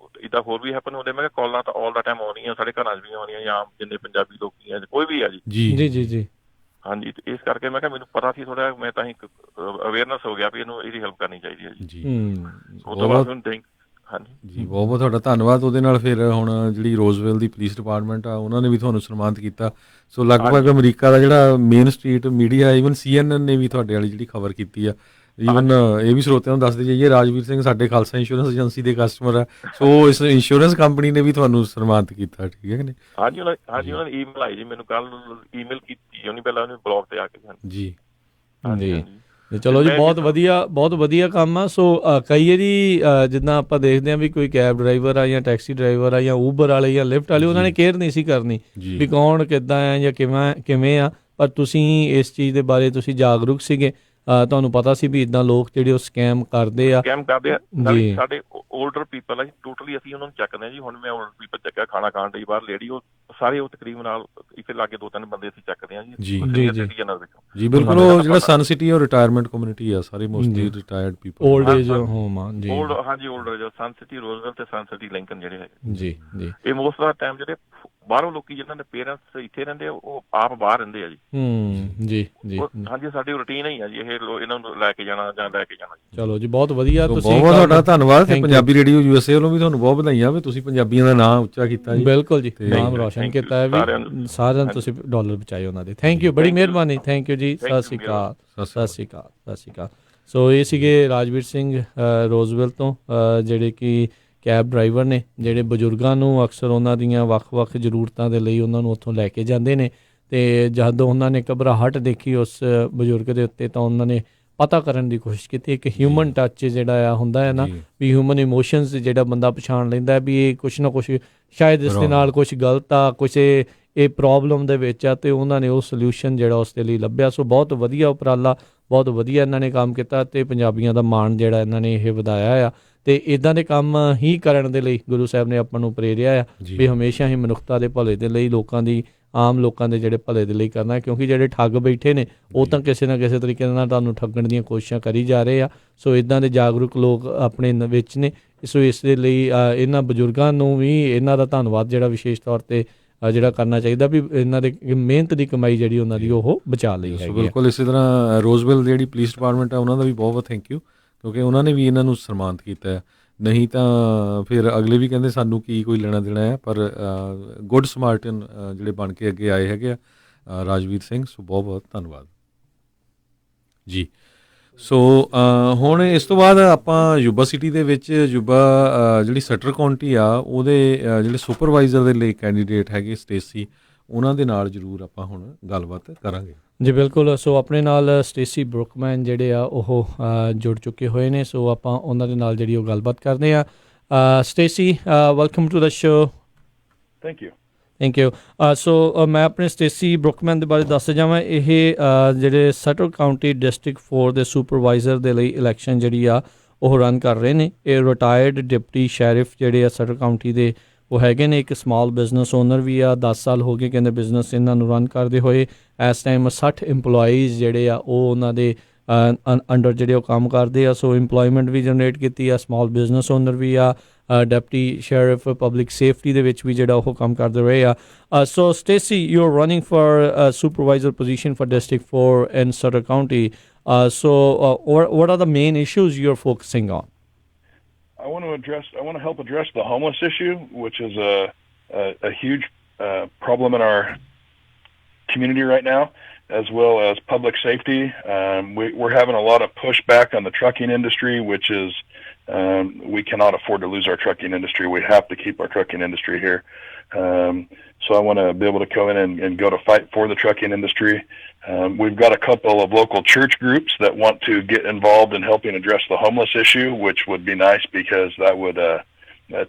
ਇੱਦਾਂ ਹੋਰ ਵੀ ਹੈਪਨ ਹੁੰਦੇ। ਮੈਂ ਕਿਹਾ ਕਾਲਾਂ ਤਾਂ ਆਲ ਦਾ ਟਾਈਮ ਆਉਣੀਆਂ, ਸਾਡੇ ਘਰਾਂ 'ਚ ਵੀ ਆਉਣੀਆਂ, ਜਾਂ ਜਿੰਨੇ ਪੰਜਾਬੀ ਲੋਕੀ ਆ, ਕੋਈ ਵੀ ਆ ਜੀ। ਜੀ ਜੀ ਜੀ। ਹਾਂਜੀ, ਤੇ ਇਸ ਕਰਕੇ ਮੈਂ ਕਿਹਾ ਮੈਨੂੰ ਪਤਾ ਸੀ ਥੋੜਾ, ਮੈਂ ਤਾਂ ਹੀ ਅਵੇਅਰਨੈਸ ਹੋ ਗਿਆ ਵੀ ਇਹਨੂੰ ਇਹਦੀ ਹੈਲਪ ਕਰਨੀ ਚਾਹੀਦੀ ਹੈ ਜੀ। ਉਸ ਤੋਂ ਬਾਅਦ ਹੁਣ ਹਾਂਜੀ ਜੀ, ਬਹੁਤ ਬਹੁਤ ਤੁਹਾਡਾ ਧੰਨਵਾਦ। ਉਹਦੇ ਨਾਲ ਫਿਰ ਹੁਣ ਜਿਹੜੀ ਰੋਜ਼ਵੈਲ ਦੀ ਪੁਲਿਸ ਡਿਪਾਰਟਮੈਂਟ ਆ, ਉਹਨਾਂ ਨੇ ਵੀ ਤੁਹਾਨੂੰ ਸਨਮਾਨਿਤ ਕੀਤਾ। ਸੋ ਲਗਭਗ ਅਮਰੀਕਾ ਦਾ ਜਿਹੜਾ main street media, even CNN ਨੇ ਵੀ ਤੁਹਾਡੇ ਵਾਲੀ ਜਿਹੜੀ ਖਬਰ ਕੀਤੀ ਆ। ਈਵਨ ਇਹ ਵੀ ਸਰੋਤਿਆਂ ਨੂੰ ਦੱਸਦੇ ਜਾਈਏ, ਰਾਜਵੀਰ ਸਿੰਘ ਸਾਡੇ ਖਾਲਸਾ ਇੰਸ਼ੋਰੈਂਸ ਏਜੰਸੀ ਦੇ ਕਸਟਮਰ ਆ। ਸੋ ਇਸ ਇੰਸ਼ੋਰੈਂਸ ਕੰਪਨੀ ਨੇ ਵੀ ਤੁਹਾਨੂੰ ਸਨਮਾਨਿਤ ਕੀਤਾ, ਠੀਕ ਹੈ ਕਿ ਨਹੀਂ? ਹਾਂਜੀ, ਉਹਨਾਂ ਨੇ ਈਮੇਲ ਆਈ ਜੀ ਮੈਨੂੰ, ਕੱਲ ਈਮੇਲ ਕੀਤੀ ਉਹਨੇ, ਪਹਿਲਾਂ ਉਹਨੇ ਬਲੌਗ ਤੇ ਆ ਕੇ ਜੀ। ਜੀ, ਚਲੋ ਜੀ, ਬਹੁਤ ਵਧੀਆ ਕੰਮ ਆ। ਸੋ ਕਈ ਵਾਰੀ ਜਿੱਦਾਂ ਆਪਾਂ ਦੇਖਦੇ ਹਾਂ ਵੀ ਕੋਈ ਕੈਬ ਡਰਾਈਵਰ ਆ ਜਾਂ ਟੈਕਸੀ ਡਰਾਈਵਰ ਆ ਜਾਂ ਊਬਰ ਵਾਲੇ ਜਾਂ ਲਿਫਟ ਵਾਲੇ, ਉਹਨਾਂ ਨੇ ਕੇਅਰ ਨਹੀਂ ਸੀ ਕਰਨੀ ਵੀ ਕੌਣ ਕਿੱਦਾਂ ਆ ਜਾਂ ਕਿਵੇਂ ਆ। ਪਰ ਤੁਸੀਂ ਇਸ ਚੀਜ਼ ਦੇ ਬਾਰੇ ਤੁਸੀਂ ਜਾਗਰੂਕ ਸੀਗੇ, ਤੁਹਾਨੂੰ ਪਤਾ ਸੀ ਵੀ ਇਦਾਂ ਲੋਕ ਜਿਹੜੇ ਉਹ ਸਕੈਮ ਕਰਦੇ ਆ। ਸਾਡੇ 올ਡਰ ਪੀਪਲ ਆ ਜੀ, ਟੋਟਲੀ ਅਸੀਂ ਉਹਨਾਂ ਨੂੰ ਚੱਕਦੇ ਆ ਜੀ। ਹੁਣ ਮੈਂ 올ਡਰ ਪੀਪਲ ਚੱਕਿਆ, ਖਾਣਾ ਖਾਣ ਲਈ ਬਾਹਰ ਲੇਡੀ, ਉਹ ਸਾਰੇ ਉਹ ਤਕਰੀਬਨ ਨਾਲ ਇੱਥੇ ਲਾਗੇ 2-3 ਬੰਦੇ ਅਸੀਂ ਚੱਕਦੇ ਆ ਜੀ। ਜੀ ਬਿਲਕੁਲ। ਉਹ ਜਿਹੜਾ ਸਨ ਸਿਟੀ ਉਹ ਰਿਟਾਇਰਮੈਂਟ ਕਮਿਊਨਿਟੀ ਆ, ਸਾਰੇ mostly retired people, old age home ਆ ਜੀ। ਹਾਂਜੀ, 올ਡਰ ਏਜ, ਸਨ ਸਿਟੀ, ਰੋਜ਼ਵੈਲ ਤੇ ਸਨ ਸਿਟੀ ਲਿੰਕਨ ਜਿਹੜੇ ਹੈਗੇ ਜੀ ਜੀ। ਇਹ ਮੋਸਟ ਆਫ ਦਾ ਟਾਈਮ ਜਿਹੜੇ ਬਾਹਰੋਂ ਲੋਕੀ ਜਿਨ੍ਹਾਂ ਦੇ ਪੇਰੈਂਟਸ ਇੱਥੇ ਰਹਿੰਦੇ ਆ, ਉਹ ਆਪ ਬਾਹਰ ਰਹਿੰਦੇ ਆ ਜੀ। ਜੀ ਜੀ। ਹਾਂਜੀ, ਸਾਡੀ ਰੂਟੀਨ ਹੀ ਆ ਜੀ ਇਹ, ਇਹਨਾਂ ਨੂੰ ਲੈ ਕੇ ਜਾਣਾ ਜਾਂ ਲੈ ਕੇ ਜਾਣਾ। ਚਲੋ ਜੀ, ਬਹੁਤ ਵਧੀਆ। ਤੁਸੀਂ ਬਹੁਤ ਤੁਹਾਡਾ ਧੰਨਵਾਦ। ਤੇ ਪੰਜਾਬੀ ਰੇਡੀਓ USA ਵੱਲੋਂ ਵੀ ਤੁਹਾਨੂੰ ਬਹੁਤ ਵਧਾਈਆਂ ਵੀ ਤੁਸੀਂ ਪੰਜਾਬੀਆਂ ਦਾ ਨਾਮ ਉੱਚਾ ਕੀਤਾ ਜੀ। ਬਿਲਕੁਲ ਜੀ, ਨਾਮ ਰੋਸ਼ਨ ਕੀਤਾ ਹੈ ਵੀ ਸਾਰਿਆਂ ਨੂੰ ਤੁਸੀਂ ਡਾਲਰ ਬਚਾਏ ਉਹਨਾਂ ਦੇ। ਥੈਂਕ ਯੂ, ਬੜੀ ਮਿਹਰਬਾਨੀ। ਥੈਂਕ ਯੂ ਜੀ। ਸਤਿ ਸ਼੍ਰੀ ਅਕਾਲ। ਸਤਿ ਸ਼੍ਰੀ ਅਕਾਲ। ਸਤਿ ਸ਼੍ਰੀ ਅਕਾਲ। ਸੋ ਇਹ ਸੀਗੇ ਰਾਜਵੀਰ ਸਿੰਘ ਰੋਜ਼ਵੈਲ ਤੋਂ, ਜਿਹੜੇ ਕਿ ਕੈਬ ਡਰਾਈਵਰ ਨੇ, ਜਿਹੜੇ ਬਜ਼ੁਰਗਾਂ ਨੂੰ ਅਕਸਰ ਉਹਨਾਂ ਦੀਆਂ ਵੱਖ-ਵੱਖ ਜ਼ਰੂਰਤਾਂ ਦੇ ਲਈ ਉਹਨਾਂ ਨੂੰ ਉੱਥੋਂ ਲੈ ਕੇ ਜਾਂਦੇ ਨੇ। ਅਤੇ ਜਦੋਂ ਉਹਨਾਂ ਨੇ ਘਬਰਾਹਟ ਦੇਖੀ ਉਸ ਬਜ਼ੁਰਗ ਦੇ ਉੱਤੇ, ਤਾਂ ਉਹਨਾਂ ਨੇ ਪਤਾ ਕਰਨ ਦੀ ਕੋਸ਼ਿਸ਼ ਕੀਤੀ। ਇੱਕ ਹਿਊਮਨ ਟੱਚ ਜਿਹੜਾ ਆ ਹੁੰਦਾ ਹੈ ਨਾ, ਵੀ ਹਿਊਮਨ ਇਮੋਸ਼ਨਸ ਜਿਹੜਾ ਬੰਦਾ ਪਛਾਣ ਲੈਂਦਾ ਵੀ ਇਹ ਕੁਛ ਨਾ ਕੁਛ ਸ਼ਾਇਦ ਇਸ ਦੇ ਨਾਲ ਕੁਛ ਗਲਤ ਆ, ਕੁਛ ਇਹ ਪ੍ਰੋਬਲਮ ਦੇ ਵਿੱਚ ਆ, ਅਤੇ ਉਹਨਾਂ ਨੇ ਉਹ ਸੋਲਿਊਸ਼ਨ ਜਿਹੜਾ ਉਸ ਦੇ ਲਈ ਲੱਭਿਆ। ਸੋ ਬਹੁਤ ਵਧੀਆ ਉਪਰਾਲਾ, ਬਹੁਤ ਵਧੀਆ ਇਹਨਾਂ ਨੇ ਕੰਮ ਕੀਤਾ, ਅਤੇ ਪੰਜਾਬੀਆਂ ਦਾ ਮਾਣ ਜਿਹੜਾ ਇਹਨਾਂ ਨੇ ਇਹ ਵਧਾਇਆ ਆ। ਅਤੇ ਇੱਦਾਂ ਦੇ ਕੰਮ ਹੀ ਕਰਨ ਦੇ ਲਈ ਗੁਰੂ ਸਾਹਿਬ ਨੇ ਆਪਾਂ ਨੂੰ ਪ੍ਰੇਰਿਆ ਆ ਵੀ ਹਮੇਸ਼ਾ ਹੀ ਮਨੁੱਖਤਾ ਦੇ ਭਲੇ ਦੇ ਲਈ, ਆਮ ਲੋਕਾਂ ਦੇ ਜਿਹੜੇ ਭਲੇ ਦੇ ਲਈ ਕਰਨਾ। ਕਿਉਂਕਿ ਜਿਹੜੇ ਠੱਗ ਬੈਠੇ ਨੇ ਉਹ ਤਾਂ ਕਿਸੇ ਨਾ ਕਿਸੇ ਤਰੀਕੇ ਨਾਲ ਤੁਹਾਨੂੰ ਠੱਗਣ ਦੀਆਂ ਕੋਸ਼ਿਸ਼ਾਂ ਕਰੀ ਜਾ ਰਹੇ ਆ। ਸੋ ਇੱਦਾਂ ਦੇ ਜਾਗਰੂਕ ਲੋਕ ਆਪਣੇ ਵਿੱਚ ਨੇ। ਸੋ ਇਸ ਦੇ ਲਈ ਇਹਨਾਂ ਬਜ਼ੁਰਗਾਂ ਨੂੰ ਵੀ ਇਹਨਾਂ ਦਾ ਧੰਨਵਾਦ ਜਿਹੜਾ ਵਿਸ਼ੇਸ਼ ਤੌਰ 'ਤੇ ਜਿਹੜਾ ਕਰਨਾ ਚਾਹੀਦਾ ਵੀ ਇਹਨਾਂ ਦੇ ਮਿਹਨਤ ਦੀ ਕਮਾਈ ਜਿਹੜੀ ਉਹਨਾਂ ਦੀ ਉਹ ਬਚਾ ਲਈ ਹੈਗੀ। ਬਿਲਕੁਲ। ਇਸੇ ਤਰ੍ਹਾਂ ਰੋਜ਼ਵੈਲ ਜਿਹੜੀ ਪੁਲਿਸ ਡਿਪਾਰਟਮੈਂਟ ਆ, ਉਹਨਾਂ ਦਾ ਵੀ ਬਹੁਤ ਬਹੁਤ ਥੈਂਕ ਯੂ, ਕਿਉਂਕਿ ਉਹਨਾਂ ਨੇ ਵੀ ਇਹਨਾਂ ਨੂੰ ਸਨਮਾਨਿਤ ਕੀਤਾ ਹੈ। ਨਹੀਂ ਤਾਂ ਫਿਰ ਅਗਲੇ ਵੀ ਕਹਿੰਦੇ ਸਾਨੂੰ ਕੀ ਕੋਈ ਲੈਣਾ ਦੇਣਾ ਹੈ। ਪਰ ਗੁੱਡ ਸਮਾਰਟਨ ਜਿਹੜੇ ਬਣ ਕੇ ਅੱਗੇ ਆਏ ਹੈਗੇ ਆ ਰਾਜਵੀਰ ਸਿੰਘ। ਸੋ ਬਹੁਤ ਬਹੁਤ ਧੰਨਵਾਦ ਜੀ। ਸੋ ਹੁਣ ਇਸ ਤੋਂ ਬਾਅਦ ਆਪਾਂ ਯੂਬਾ ਸਿਟੀ ਦੇ ਵਿੱਚ ਜਿਹੜੀ ਸਟਰ ਕਾਉਂਟੀ ਆ, ਉਹਦੇ ਜਿਹੜੇ ਸੁਪਰਵਾਈਜ਼ਰ ਦੇ ਲਈ ਕੈਂਡੀਡੇਟ ਹੈਗੇ ਸਟੇਸੀ, ਉਹਨਾਂ ਦੇ ਨਾਲ ਜ਼ਰੂਰ ਆਪਾਂ ਹੁਣ ਗੱਲਬਾਤ ਕਰਾਂਗੇ ਜੀ। ਬਿਲਕੁਲ। ਸੋ ਆਪਣੇ ਨਾਲ ਸਟੇਸੀ ਬਰੁਕਮੈਨ ਜਿਹੜੇ ਆ ਉਹ ਜੁੜ ਚੁੱਕੇ ਹੋਏ ਨੇ। ਸੋ ਆਪਾਂ ਉਹਨਾਂ ਦੇ ਨਾਲ ਜਿਹੜੀ ਉਹ ਗੱਲਬਾਤ ਕਰਦੇ ਆ। Stacey, welcome to the show. Thank you. Thank you. So ਮੈਂ ਆਪਣੇ ਸਟੇਸੀ ਬਰੁਕਮੈਨ ਦੇ ਬਾਰੇ ਦੱਸ ਜਾਵਾਂ। ਇਹ ਜਿਹੜੇ ਸਟਰ ਕਾਉਂਟੀ ਡਿਸਟ੍ਰਿਕਟ 4 ਦੇ ਸੁਪਰਵਾਈਜ਼ਰ ਦੇ ਲਈ ਇਲੈਕਸ਼ਨ ਜਿਹੜੀ ਆ ਉਹ ਰਨ ਕਰ ਰਹੇ ਨੇ। ਇਹ ਰਿਟਾਇਰਡ ਡਿਪਟੀ ਸ਼ੈਰਿਫ ਜਿਹੜੇ ਆ ਸਟਰ ਕਾਉਂਟੀ ਦੇ ਉਹ ਹੈਗੇ ਨੇ। ਇੱਕ ਸਮਾਲ ਬਿਜ਼ਨਸ ਓਨਰ ਵੀ ਆ। 10 ਸਾਲ ਹੋ ਗਏ ਕਹਿੰਦੇ ਬਿਜ਼ਨਸ ਇਹਨਾਂ ਨੂੰ ਰਨ ਕਰਦੇ ਹੋਏ। ਇਸ ਟਾਈਮ 60 ਇੰਪਲੋਈਜ਼ ਜਿਹੜੇ ਆ ਉਹ ਉਹਨਾਂ ਦੇ ਅੰਡਰ ਜਿਹੜੇ ਉਹ ਕੰਮ ਕਰਦੇ ਆ। ਸੋ ਇੰਪਲੋਇਮੈਂਟ ਵੀ ਜਨਰੇਟ ਕੀਤੀ ਆ। ਸਮਾਲ ਬਿਜ਼ਨਸ ਓਨਰ ਵੀ ਆ। ਡਿਪਟੀ ਸ਼ੈਰਿਫ ਪਬਲਿਕ ਸੇਫਟੀ ਦੇ ਵਿੱਚ ਵੀ ਜਿਹੜਾ ਉਹ ਕੰਮ ਕਰਦੇ ਰਹੇ ਆ। So Stacey, you are running for supervisor position for district 4 in Sutter County. So what are the main issues you're focusing on? I want to help address the homeless issue, which is a huge problem in our community right now, as well as public safety. We're having a lot of pushback on the trucking industry, which is we cannot afford to lose our trucking industry. We have to keep our trucking industry here. So I want to be able to come in and go to fight for the trucking industry. We've got a couple of local church groups that want to get involved in helping address the homeless issue, which would be nice because that would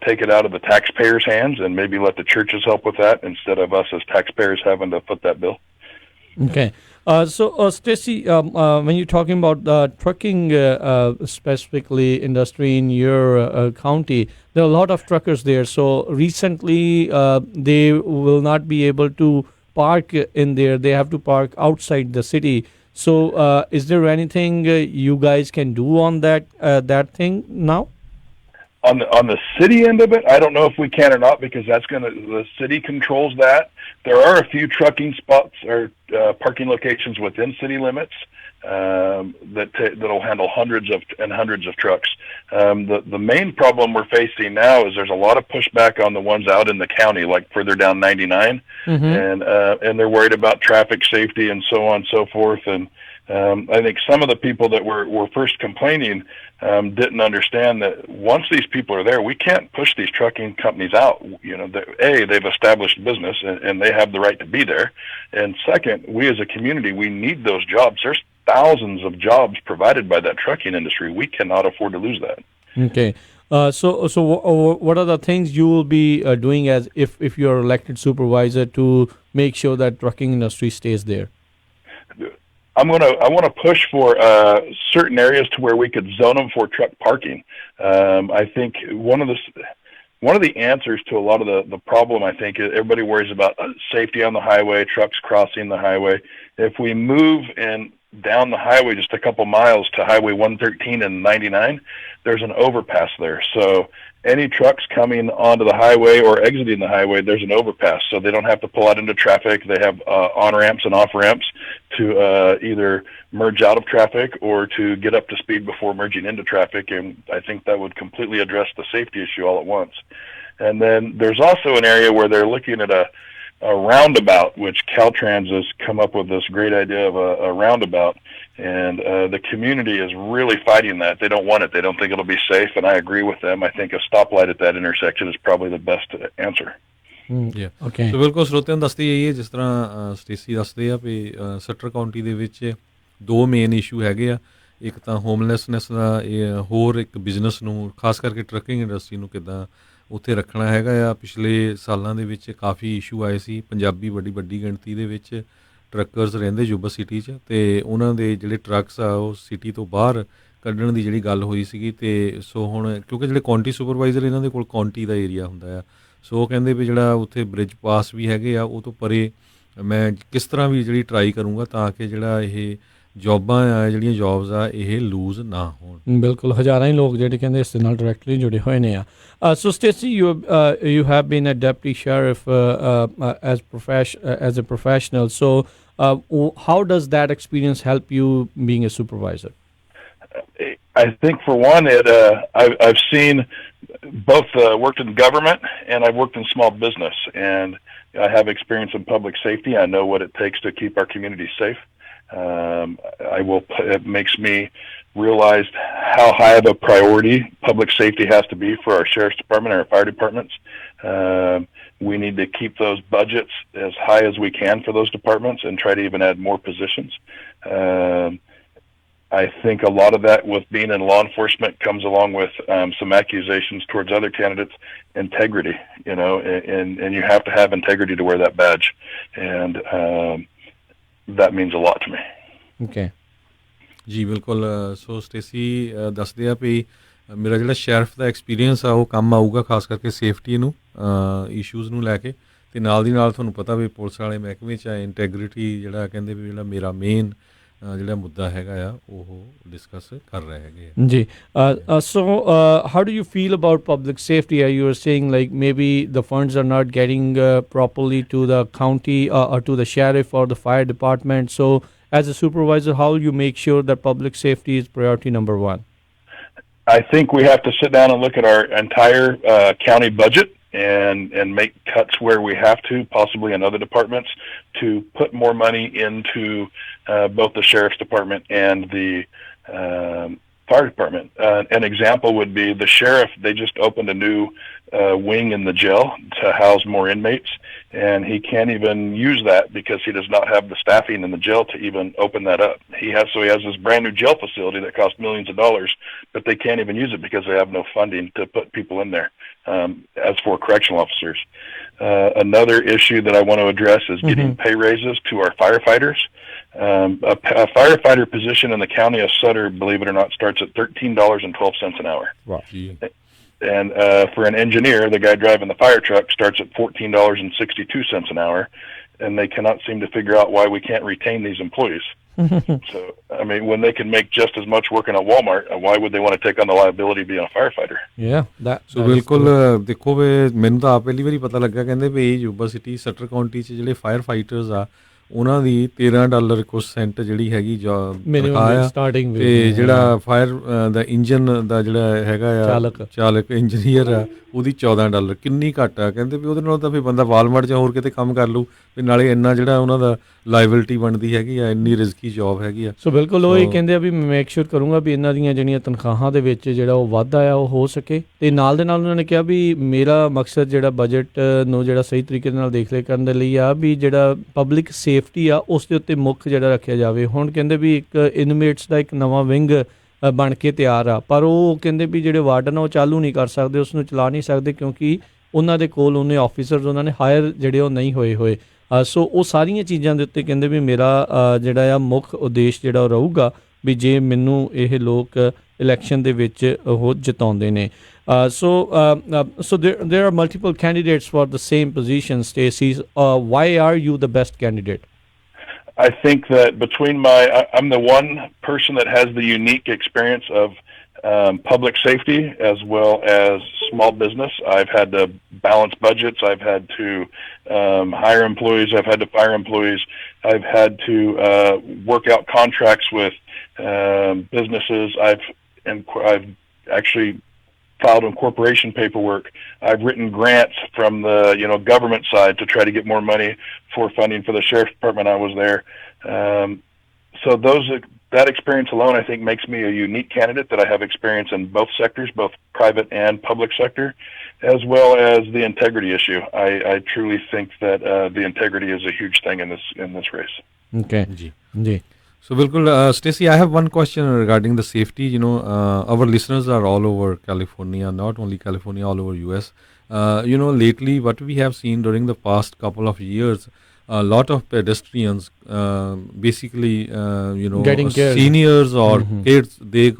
take it out of the taxpayers' hands and maybe let the churches help with that instead of us as taxpayers having to foot that bill. Okay. So, Stacey, when you're talking about the trucking, specifically industry in your county, there are a lot of truckers there. So, recently, they will not be able to park in there. They have to park outside the city. So, is there anything you guys can do on that thing now? On the city end of it, I don't know if we can or not because the city controls that. There are a few trucking spots or parking locations within city limits that'll handle hundreds of trucks. The main problem we're facing now is there's a lot of pushback on the ones out in the county, like further down 99, and they're worried about traffic safety and so on and so forth. And I think some of the people that were first complaining didn't understand that once these people are there, we can't push these trucking companies out. You know, they've established business and they have the right to be there. And second, we as a community, we need those jobs. There's thousands of jobs provided by that trucking industry. We cannot afford to lose that. Okay. So what are the things you will be doing as if you're elected supervisor to make sure that trucking industry stays there? I want to push for certain areas to where we could zone them for truck parking. I think one of the answers to a lot of the problem, I think, is everybody worries about safety on the highway, trucks crossing the highway. If we move down the highway just a couple miles to Highway 113 and 99, there's an overpass there. So any trucks coming onto the highway or exiting the highway, there's an overpass. So they don't have to pull out into traffic. They have on-ramps and off-ramps to either merge out of traffic or to get up to speed before merging into traffic. And I think that would completely address the safety issue all at once. And then there's also an area where they're looking at a roundabout, which Caltrans has come up with this great idea of a roundabout, and the community is really fighting that. They don't want it. They don't think it'll be safe, and I agree with them. I think a stoplight at that intersection is probably the best answer. Okay. ਸੋ ਬਿਲਕੁਲ ਸਰੋਤਿਆਂ ਨੂੰ ਦੱਸਦੀ ਹੈ ਜਿਸ ਤਰ੍ਹਾਂ Stacey ਦੱਸਦੇ ਆ ਵੀ ਸਟਰ County ਦੇ ਵਿੱਚ ਦੋ ਮੇਨ ਇਸ਼ੂ ਹੈਗੇ ਆ। ਇੱਕ ਤਾਂ ਹੋਮਲੈਸਨੈਸ ਦਾ, ਹੋਰ ਇੱਕ ਬਿਜ਼ਨਸ ਨੂੰ, ਖਾਸ ਕਰਕੇ ਟਰੱਕਿੰਗ ਇੰਡਸਟਰੀ ਨੂੰ ਕਿੱਦਾਂ ਉੱਥੇ ਰੱਖਣਾ ਹੈਗਾ ਆ। ਪਿਛਲੇ ਸਾਲਾਂ ਦੇ ਵਿੱਚ ਕਾਫੀ ਇਸ਼ੂ ਆਏ ਸੀ। ਪੰਜਾਬੀ ਵੱਡੀ ਗਿਣਤੀ ਦੇ ਵਿੱਚ ਟਰੱਕਰਸ ਰਹਿੰਦੇ ਯੂਬਾ ਸਿਟੀ 'ਚ, ਅਤੇ ਉਹਨਾਂ ਦੇ ਜਿਹੜੇ ਟਰੱਕਸ ਆ ਉਹ ਸਿਟੀ ਤੋਂ ਬਾਹਰ ਕੱਢਣ ਦੀ ਜਿਹੜੀ ਗੱਲ ਹੋਈ ਸੀਗੀ। ਅਤੇ ਸੋ ਹੁਣ ਕਿਉਂਕਿ ਜਿਹੜੇ ਕਾਉਂਟੀ ਸੁਪਰਵਾਈਜ਼ਰ ਇਹਨਾਂ ਦੇ ਕੋਲ ਕਾਉਂਟੀ ਦਾ ਏਰੀਆ ਹੁੰਦਾ ਆ, ਸੋ ਉਹ ਕਹਿੰਦੇ ਵੀ ਜਿਹੜਾ ਉੱਥੇ ਬ੍ਰਿਜ ਪਾਸ ਵੀ ਹੈਗੇ ਆ ਉਹ ਤੋਂ ਪਰੇ ਮੈਂ ਕਿਸ ਤਰ੍ਹਾਂ ਵੀ ਜਿਹੜੀ ਟਰਾਈ ਕਰੂੰਗਾ ਤਾਂ ਕਿ ਜਿਹੜਾ ਇਹ ਜੋਬਾਂ ਆ, ਜਿਹੜੀਆਂ ਜੋਬਸ ਆ, ਇਹ ਲੂਜ਼ ਨਾ ਹੋਣ। ਬਿਲਕੁਲ, ਹਜ਼ਾਰਾਂ ਹੀ ਲੋਕ ਜਿਹੜੇ ਕਹਿੰਦੇ ਇਸ ਦੇ ਨਾਲ ਡਾਇਰੈਕਟਲੀ ਜੁੜੇ ਹੋਏ ਨੇ ਆ। So Stacey, you have been a deputy sheriff as a professional. So how does that experience help you being a supervisor? I think for one, I've seen both worked in government and I've worked in small business, and I have experience in public safety. I know what it takes to keep our community safe. It makes me realize how high of a priority public safety has to be for our sheriff's department and our fire departments. We need to keep those budgets as high as we can for those departments and try to even add more positions. I think a lot of that with being in law enforcement comes along with some accusations towards other candidates, integrity, you know, and you have to have integrity to wear that badge. And that means a lot to me. Okay. ਜੀ ਬਿਲਕੁਲ। ਸੋ Stacey ਦੱਸਦੇ ਆ ਵੀ ਮੇਰਾ ਜਿਹੜਾ sheriff ਦਾ experience ਆ ਉਹ ਕੰਮ ਆਊਗਾ, ਖਾਸ ਕਰਕੇ ਸੇਫਟੀ ਨੂੰ, ਇਸ਼ੂਜ਼ ਨੂੰ ਲੈ ਕੇ, ਅਤੇ ਨਾਲ ਦੀ ਨਾਲ ਤੁਹਾਨੂੰ ਪਤਾ ਵੀ ਪੁਲਿਸ ਵਾਲੇ ਮਹਿਕਮੇ 'ਚ ਇੰਟੈਗਰਿਟੀ ਜਿਹੜਾ ਕਹਿੰਦੇ ਵੀ ਜਿਹੜਾ ਮੇਰਾ ਮੇਨ ਜਿਹੜਾ ਮੁੱਦਾ ਹੈਗਾ ਆ ਉਹ ਡਿਸਕਸ ਕਰ ਰਹੇ ਹੈਗੇ ਆ। ਜੀ। So how do you feel about public safety? You were saying like maybe the funds are not getting properly to the county or to the sheriff or the fire department. So as a supervisor, how will you make sure that public safety is priority number one? I think we have to sit down and look at our entire county budget and make cuts where we have to, possibly in other departments, to put more money into both the sheriff's department and the fire department. An example would be the sheriff. They just opened a new wing in the jail to house more inmates, and he can't even use that because he does not have the staffing in the jail to even open that up. He has this brand new jail facility that costs millions of dollars, but they can't even use it because they have no funding to put people in there. As for correctional officers, another issue that I want to address is getting pay raises to our firefighters. A firefighter position in the county of Sutter, believe it or not, starts at $13.12 an hour. Wow. And for an engineer, the guy driving the fire truck, starts at $14.62 an hour, and they cannot seem to figure out why we can't retain these employees. So, I mean, when they can make just as much working at Walmart, why would they want to take on the liability of being a firefighter? Yeah, ਸੋ ਬਿਲਕੁਲ ਦੇਖੋ ਵੀ ਮੈਨੂੰ ਤਾਂ ਆਪ ਪਹਿਲੀ ਵਾਰੀ ਪਤਾ ਲੱਗਾ ਕਹਿੰਦੇ ਵੀ ਯੂਬਾ ਸਿਟੀ ਸਟਰ ਕਾਉਂਟੀ 'ਚ ਜਿਹੜੇ ਫਾਇਰ ਫਾਈਟਰਸ ਆ ਉਹਨਾਂ ਦੀ $13 ਕੁਛ ਸੈਂਟ ਜਿਹੜੀ ਹੈਗੀ ਤਨਖਾਹ ਆ ਤੇ ਜਿਹੜਾ ਫਾਇਰ ਦਾ ਇੰਜਨ ਦਾ ਜਿਹੜਾ ਹੈਗਾ ਆ ਚਾਲਕ ਇੰਜੀਨੀਅਰ ਆ ਉਹਦੀ $14 ਕਿੰਨੀ ਘੱਟ ਆ ਕਹਿੰਦੇ ਵੀ ਉਹਦੇ ਨਾਲ ਤਾਂ ਫਿਰ ਬੰਦਾ ਵਾਲਮਾਰਟ 'ਚ ਹੋਰ ਕਿਤੇ ਕੰਮ ਕਰ ਲੂ ਵੀ ਨਾਲੇ ਇੰਨਾ ਜਿਹੜਾ ਉਹਨਾਂ ਦਾ ਲਾਇਬਿਲਿਟੀ ਬਣਦੀ ਹੈਗੀ ਆ ਇੰਨੀ ਰਿਸਕੀ ਜੌਬ ਹੈਗੀ ਆ ਸੋ ਬਿਲਕੁਲ ਉਹ ਇਹ ਕਹਿੰਦੇ ਆ ਵੀ ਮੇਕ ਸ਼ੋਰ ਕਰੂੰਗਾ ਵੀ ਇਹਨਾਂ ਦੀਆਂ ਜਿਹੜੀਆਂ ਤਨਖਾਹਾਂ ਦੇ ਵਿੱਚ ਜਿਹੜਾ ਉਹ ਵਾਧਾ ਆ ਉਹ ਹੋ ਸਕੇ ਤੇ ਨਾਲ ਦੇ ਨਾਲ ਉਹਨਾਂ ਨੇ ਕਿਹਾ ਵੀ ਮੇਰਾ ਮਕਸਦ ਜਿਹੜਾ ਬਜਟ ਨੂੰ ਜਿਹੜਾ ਸਹੀ ਤਰੀਕੇ ਨਾਲ ਦੇਖ ਰੇਖ ਕਰਨ ਦੇ ਲਈ ਆ ਵੀ ਜਿਹੜਾ ਪਬਲਿਕ ਸੇਫਟੀ ਆ ਉਸ ਦੇ ਉੱਤੇ ਮੁੱਖ ਜਿਹੜਾ ਰੱਖਿਆ ਜਾਵੇ ਹੁਣ ਕਹਿੰਦੇ ਵੀ ਇੱਕ ਇਨਮੇਟਸ ਦਾ ਇੱਕ ਨਵਾਂ ਵਿੰਗ ਬਣ ਕੇ ਤਿਆਰ ਆ ਪਰ ਉਹ ਕਹਿੰਦੇ ਵੀ ਜਿਹੜੇ ਵਾਰਡਨ ਆ ਉਹ ਚਾਲੂ ਨਹੀਂ ਕਰ ਸਕਦੇ ਉਸ ਨੂੰ ਚਲਾ ਨਹੀਂ ਸਕਦੇ ਕਿਉਂਕਿ ਉਹਨਾਂ ਦੇ ਕੋਲ ਉਹਨੇ ਆਫੀਸਰਸ ਉਹਨਾਂ ਨੇ ਹਾਇਰ ਜਿਹੜੇ ਉਹ ਨਹੀਂ ਹੋਏ ਸੋ ਉਹ ਸਾਰੀਆਂ ਚੀਜ਼ਾਂ ਦੇ ਉੱਤੇ ਕਹਿੰਦੇ ਵੀ ਮੇਰਾ ਜਿਹੜਾ ਆ ਮੁੱਖ ਉਦੇਸ਼ ਜਿਹੜਾ ਉਹ ਰਹੂਗਾ ਵੀ ਜੇ ਮੈਨੂੰ ਇਹ ਲੋਕ ਇਲੈਕਸ਼ਨ ਦੇ ਵਿੱਚ ਉਹ ਜਿਤਾਉਂਦੇ ਨੇ so there are multiple candidates for the same position. Stacey, why are you the best candidate? I think that I'm the one person that has the unique experience of public safety as well as small business. I've had to balance budgets. I've had to hire employees. I've had to fire employees. I've had to work out contracts with businesses. I've actually filed incorporation paperwork. I've written grants from the government side to try to get more money for funding for the sheriff's department. I was there. So that experience alone, I think, makes me a unique candidate, that I have experience in both sectors, both private and public sector, as well as the integrity issue. I truly think that the integrity is a huge thing in this race. Okay. Ji. So bilkul, Stacey, I have one question regarding the safety. Our listeners are all over California, not only California, all over US. Lately what we have seen during the past couple of years, a lot of pedestrians, basically, getting seniors or kids, they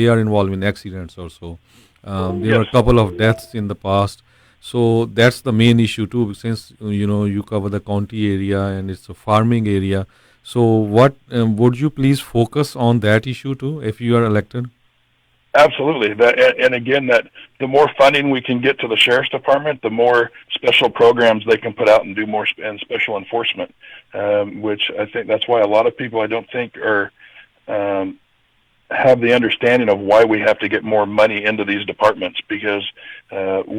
are involved in accidents also. There are a couple of deaths in the past. So that's the main issue too, since, you cover the county area and it's a farming area. So what would you please focus on that issue too if you are elected? Absolutely. And again, that the more funding we can get to the sheriff's department, the more special programs they can put out and do more and special enforcement, which I think that's why a lot of people I don't think are have the understanding of why we have to get more money into these departments, because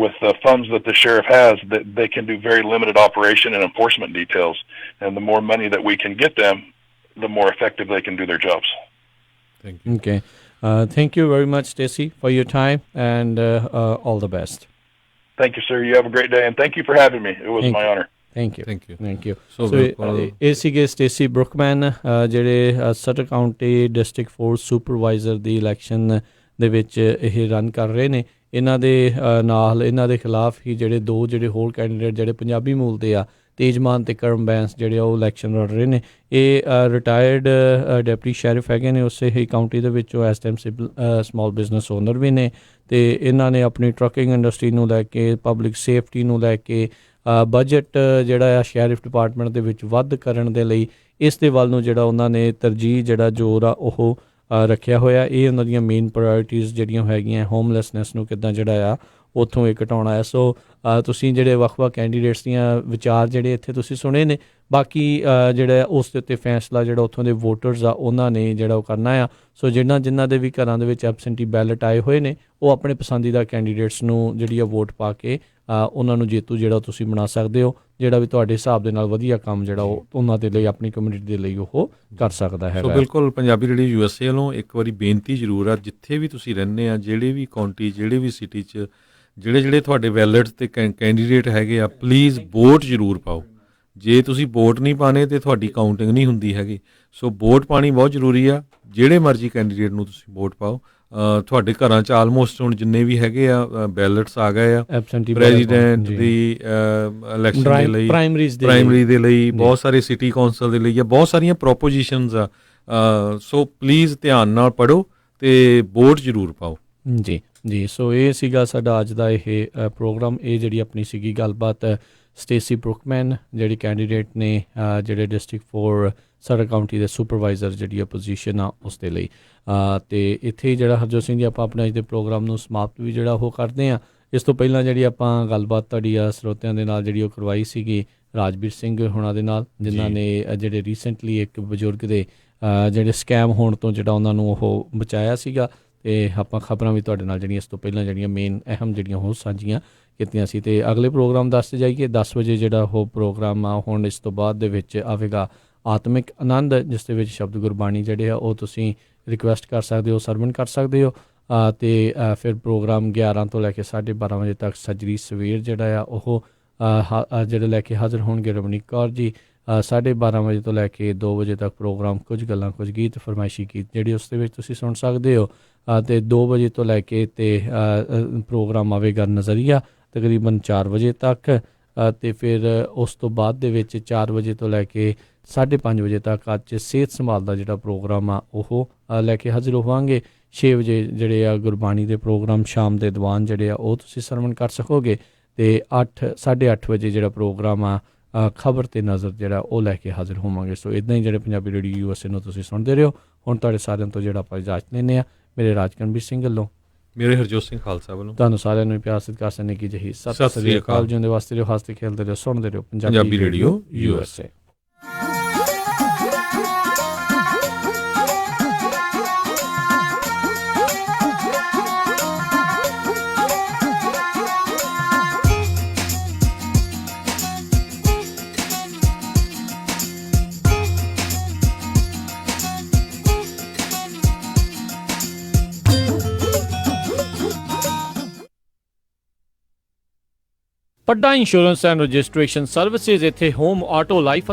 with the funds that the sheriff has, they can do very limited operation and enforcement details, and the more money that we can get them, the more effective they can do their jobs. Thank you. Okay. Thank you very much, Stacey, for your time, and all the best. Thank you, sir. You have a great day, and thank you for having me. It was my honor. Thank you. So ਇਹ ਸੀਗੇ Stacey ਬਰੁਕਮੈਨ ਜਿਹੜੇ ਸਟਰ County district force supervisor ਦੀ election ਦੇ ਵਿੱਚ ਇਹ run ਕਰ ਰਹੇ ਨੇ ਇਹਨਾਂ ਦੇ ਨਾਲ ਇਹਨਾਂ ਦੇ ਖਿਲਾਫ ਹੀ ਜਿਹੜੇ ਹੋਰ ਕੈਂਡੀਡੇਟ ਜਿਹੜੇ ਪੰਜਾਬੀ ਮੂਲ ਦੇ ਆ ਤੇਜਮਾਨ ਤੇ ਕਰਮ ਬੈਂਸ ਜਿਹੜੇ ਉਹ ਇਲੈਕਸ਼ਨ ਲੜ ਰਹੇ ਨੇ ਇਹ ਰਿਟਾਇਰਡ ਡਿਪਟੀ ਸ਼ੈਰਿਫ ਹੈਗੇ ਨੇ ਉਸੇ ਹੀ ਕਾਉਂਟੀ ਦੇ ਵਿੱਚ ਉਹ ਇਸ ਟਾਈਮ ਸਮਾਲ ਬਿਜ਼ਨਸ ਓਨਰ ਵੀ ਨੇ ਤੇ ਇਹਨਾਂ ਨੇ ਆਪਣੀ ਟਰੱਕਿੰਗ ਇੰਡਸਟਰੀ ਨੂੰ ਲੈ ਕੇ ਪਬਲਿਕ ਸੇਫਟੀ ਨੂੰ ਲੈ ਕੇ ਬਜਟ ਜਿਹੜਾ ਆ ਸ਼ੈਰਿਫ ਡਿਪਾਰਟਮੈਂਟ ਦੇ ਵਿੱਚ ਵੱਧ ਕਰਨ ਦੇ ਲਈ ਇਸ ਦੇ ਵੱਲ ਨੂੰ ਜਿਹੜਾ ਉਹਨਾਂ ਨੇ ਤਰਜੀਹ ਜਿਹੜਾ ਜ਼ੋਰ ਆ ਉਹ ਰੱਖਿਆ ਹੋਇਆ ਇਹ ਉਹਨਾਂ ਦੀਆਂ ਮੇਨ ਪ੍ਰਾਇਓਰਟੀਜ਼ ਜਿਹੜੀਆਂ ਹੈਗੀਆਂ ਹੋਮਲੈਸਨੈਸ ਨੂੰ ਕਿੱਦਾਂ ਜਿਹੜਾ ਆ ਉੱਥੋਂ ਇਹ ਘਟਾਉਣਾ ਹੈ। ਸੋ ਤੁਸੀਂ ਜਿਹੜੇ ਵੱਖ-ਵੱਖ ਕੈਂਡੀਡੇਟਸ ਦੀਆਂ ਵਿਚਾਰ ਜਿਹੜੇ ਇੱਥੇ ਤੁਸੀਂ ਸੁਣੇ ਨੇ, ਬਾਕੀ ਜਿਹੜਾ ਉਸ ਦੇ ਉੱਤੇ ਫੈਸਲਾ ਜਿਹੜਾ ਉੱਥੋਂ ਦੇ ਵੋਟਰਸ ਆ ਉਹਨਾਂ ਨੇ ਜਿਹੜਾ ਉਹ ਕਰਨਾ ਆ। ਸੋ ਜਿਨ੍ਹਾਂ ਦੇ ਵੀ ਘਰਾਂ ਦੇ ਵਿੱਚ ਐਬਸੈਂਟੀ ਬੈਲਟ ਆਏ ਹੋਏ ਨੇ, ਉਹ ਆਪਣੇ ਪਸੰਦੀਦਾ ਕੈਂਡੀਡੇਟਸ ਨੂੰ ਜਿਹੜੀ ਆ ਵੋਟ ਪਾ ਕੇ ਉਹਨਾਂ ਨੂੰ ਜੇਤੂ ਜਿਹੜਾ ਤੁਸੀਂ ਬਣਾ ਸਕਦੇ ਹੋ, ਜਿਹੜਾ ਵੀ ਤੁਹਾਡੇ ਹਿਸਾਬ ਦੇ ਨਾਲ ਵਧੀਆ ਕੰਮ ਜਿਹੜਾ ਉਹ ਉਹਨਾਂ ਦੇ ਲਈ, ਆਪਣੀ ਕਮਿਊਨਿਟੀ ਦੇ ਲਈ ਉਹ ਕਰ ਸਕਦਾ ਹੈਗਾ। ਸੋ ਬਿਲਕੁਲ ਪੰਜਾਬੀ ਰੇਡੀਓ USA ਵੱਲੋਂ ਇੱਕ ਵਾਰੀ ਬੇਨਤੀ ਜ਼ਰੂਰ ਆ, ਜਿੱਥੇ ਵੀ ਤੁਸੀਂ ਰਹਿੰਦੇ ਆ, ਜਿਹੜੇ ਵੀ ਕਾਉਂਟੀ, ਜਿਹੜੇ ਵੀ ਸਿਟੀ 'ਚ ਜਿਹੜੇ ਤੁਹਾਡੇ ਵੈਲਟ ਤੇ ਕੈਂਡੀਡੇਟ ਹੈਗੇ ਆ, ਪਲੀਜ਼ ਵੋਟ ਜ਼ਰੂਰ ਪਾਓ। ਜੇ ਤੁਸੀਂ ਵੋਟ ਨਹੀਂ ਪਾਣੇ ਤੇ ਤੁਹਾਡੀ ਕਾਊਂਟਿੰਗ ਨਹੀਂ ਹੁੰਦੀ ਹੈਗੀ। ਸੋ ਵੋਟ ਪਾਣੀ ਬਹੁਤ ਜ਼ਰੂਰੀ ਆ। ਜਿਹੜੇ ਮਰਜ਼ੀ ਕੈਂਡੀਡੇਟ ਨੂੰ ਤੁਸੀਂ ਵੋਟ ਪਾਓ। ਤੁਹਾਡੇ ਘਰਾਂ 'ਚ ਆਲਮੋਸਟ ਹੁਣ ਜਿੰਨੇ ਵੀ ਹੈਗੇ ਆ ਬੈਲਟਸ ਆ ਗਏ ਆ, ਪ੍ਰੈਜ਼ੀਡੈਂਟ ਦੀ ਇਲੈਕਸ਼ਨ ਦੇ ਲਈ, ਪ੍ਰਾਇਮਰੀ ਦੇ ਲਈ, ਬਹੁਤ ਸਾਰੇ ਸਿਟੀ ਕੌਂਸਲ ਦੇ ਲਈ ਆ, ਬਹੁਤ ਸਾਰੀਆਂ ਪ੍ਰੋਪੋਜੀਸ਼ਨਸ ਆ। ਸੋ ਪਲੀਜ਼ ਧਿਆਨ ਨਾਲ ਪੜ੍ਹੋ ਤੇ ਵੋਟ ਜ਼ਰੂਰ ਪਾਓ। ਜੀ ਸੋ ਇਹ ਸੀਗਾ ਸਾਡਾ ਅੱਜ ਦਾ ਇਹ ਪ੍ਰੋਗਰਾਮ। ਇਹ ਜਿਹੜੀ ਆਪਣੀ ਸੀਗੀ ਗੱਲਬਾਤ ਸਟੇਸੀ ਬਰੁਕਮੈਨ, ਜਿਹੜੀ ਕੈਂਡੀਡੇਟ ਨੇ ਜਿਹੜੇ ਡਿਸਟ੍ਰਿਕਟ 4 ਸਦਰ ਕਾਊਂਟੀ ਦੇ ਸੁਪਰਵਾਈਜ਼ਰ ਜਿਹੜੀ ਆ ਪੋਜੀਸ਼ਨ ਆ ਉਸ ਦੇ ਲਈ। ਅਤੇ ਇੱਥੇ ਹੀ ਜਿਹੜਾ ਹਰਜੋਤ ਸਿੰਘ ਜੀ ਆਪਾਂ ਆਪਣੇ ਅੱਜ ਦੇ ਪ੍ਰੋਗਰਾਮ ਨੂੰ ਸਮਾਪਤ ਵੀ ਜਿਹੜਾ ਉਹ ਕਰਦੇ ਹਾਂ। ਇਸ ਤੋਂ ਪਹਿਲਾਂ ਜਿਹੜੀ ਆਪਾਂ ਗੱਲਬਾਤ ਤੁਹਾਡੀ ਸਰੋਤਿਆਂ ਦੇ ਨਾਲ ਜਿਹੜੀ ਉਹ ਕਰਵਾਈ ਸੀਗੀ ਰਾਜਵੀਰ ਸਿੰਘ ਹੋਣਾ ਦੇ ਨਾਲ, ਜਿਨ੍ਹਾਂ ਨੇ ਜਿਹੜੇ ਰੀਸੈਂਟਲੀ ਇੱਕ ਬਜ਼ੁਰਗ ਦੇ ਜਿਹੜੇ ਸਕੈਮ ਹੋਣ ਤੋਂ ਜਿਹੜਾ ਉਹਨਾਂ ਨੂੰ ਉਹ ਬਚਾਇਆ ਸੀਗਾ। ਅਤੇ ਆਪਾਂ ਖਬਰਾਂ ਵੀ ਤੁਹਾਡੇ ਨਾਲ ਜਿਹੜੀਆਂ ਇਸ ਤੋਂ ਪਹਿਲਾਂ ਜਿਹੜੀਆਂ ਮੇਨ ਅਹਿਮ ਜਿਹੜੀਆਂ ਉਹ ਸਾਂਝੀਆਂ ਕੀਤੀਆਂ ਸੀ। ਅਤੇ ਅਗਲੇ ਪ੍ਰੋਗਰਾਮ ਦੱਸਦੇ ਜਾਈਏ 10 ਵਜੇ ਜਿਹੜਾ ਉਹ ਪ੍ਰੋਗਰਾਮ ਆ ਹੁਣ ਇਸ ਤੋਂ ਬਾਅਦ ਦੇ ਵਿੱਚ ਆਵੇਗਾ ਆਤਮਿਕ ਆਨੰਦ, ਜਿਸ ਦੇ ਵਿੱਚ ਸ਼ਬਦ ਗੁਰਬਾਣੀ ਜਿਹੜੇ ਆ ਉਹ ਤੁਸੀਂ ਰਿਕੁਐਸਟ ਕਰ ਸਕਦੇ ਹੋ, ਸਰਵਣ ਕਰ ਸਕਦੇ ਹੋ। ਅਤੇ ਫਿਰ ਪ੍ਰੋਗਰਾਮ 11 ਤੋਂ ਲੈ ਕੇ 12:30 ਵਜੇ ਤੱਕ ਸੱਜਰੀ ਸਵੇਰ ਜਿਹੜਾ ਆ ਉਹ ਜਿਹੜੇ ਲੈ ਕੇ ਹਾਜ਼ਰ ਹੋਣਗੇ ਰਮਨੀਕ ਕੌਰ ਜੀ। 12:30 ਵਜੇ ਤੋਂ ਲੈ ਕੇ 2 ਵਜੇ ਤੱਕ ਪ੍ਰੋਗਰਾਮ ਕੁਝ ਗੱਲਾਂ ਕੁਝ ਗੀਤ ਫਰਮਾਇਸ਼ੀ ਗੀਤ ਜਿਹੜੀ ਉਸ ਦੇ ਵਿੱਚ ਤੁਸੀਂ ਸੁਣ ਸਕਦੇ ਹੋ। ਅਤੇ 2 ਵਜੇ ਤੋਂ ਲੈ ਕੇ ਤੇ ਪ੍ਰੋਗਰਾਮ ਆਵੇਗਾ ਨਜ਼ਰੀਆ ਤਕਰੀਬਨ 4 ਵਜੇ ਤੱਕ। ਅਤੇ ਫਿਰ ਉਸ ਤੋਂ ਬਾਅਦ ਦੇ ਵਿੱਚ 4 ਵਜੇ ਤੋਂ ਲੈ ਕੇ 5:30 ਵਜੇ ਤੱਕ ਅੱਜ ਸਿਹਤ ਸੰਭਾਲ ਦਾ ਜਿਹੜਾ ਪ੍ਰੋਗਰਾਮ ਆ ਉਹ ਲੈ ਕੇ ਹਾਜ਼ਰ ਹੋਵਾਂਗੇ। 6 ਵਜੇ ਜਿਹੜੇ ਆ ਗੁਰਬਾਣੀ ਦੇ ਪ੍ਰੋਗਰਾਮ, ਸ਼ਾਮ ਦੇ ਦੀਵਾਨ ਜਿਹੜੇ ਆ ਉਹ ਤੁਸੀਂ ਸਰਵਣ ਕਰ ਸਕੋਗੇ। ਅਤੇ 8:30 ਵਜੇ ਜਿਹੜਾ ਪ੍ਰੋਗਰਾਮ ਆ ਖਬਰ ਤੇ ਨਜ਼ਰ ਜਿਹੜਾ ਉਹ ਲੈ ਕੇ ਹਾਜ਼ਰ ਹੋਵਾਂਗੇ। ਸੋ ਇੱਦਾਂ ਹੀ ਜਿਹੜੇ ਪੰਜਾਬੀ ਰੇਡੀਓ USA ਨੂੰ ਤੁਸੀਂ ਸੁਣਦੇ ਰਹੋ। ਹੁਣ ਤੁਹਾਡੇ ਸਾਰਿਆਂ ਤੋਂ ਜਿਹੜਾ ਆਪਾਂ ਇਜਾਜ਼ਤ ਲੈਂਦੇ ਹਾਂ, ਮੇਰੇ ਰਾਜਕਨਵੀਰ ਸਿੰਘ ਵੱਲੋਂ, ਮੇਰੇ ਹਰਜੋਤ ਸਿੰਘ ਖਾਲਸਾ ਵੱਲੋਂ ਤੁਹਾਨੂੰ ਸਾਰਿਆਂ ਨੂੰ ਪਿਆਰ ਸਤਿਕਾਰ ਸਨੇ ਕੀ ਜਹੀ ਸਤਿ ਸ੍ਰੀ ਅਕਾਲ। ਜਿਉਂਦੇ ਵਾਸਤੇ ਰਹੋ, ਹੱਸਦੇ ਖੇਡਦੇ ਰਹੋ, ਸੁਣਦੇ ਰਹੋ Punjabi radio USA। Padda insurance and registration services ਇੱਥੇ ਹੋਮ, ਆਟੋ, ਲਾਈਫ ਅਤੇ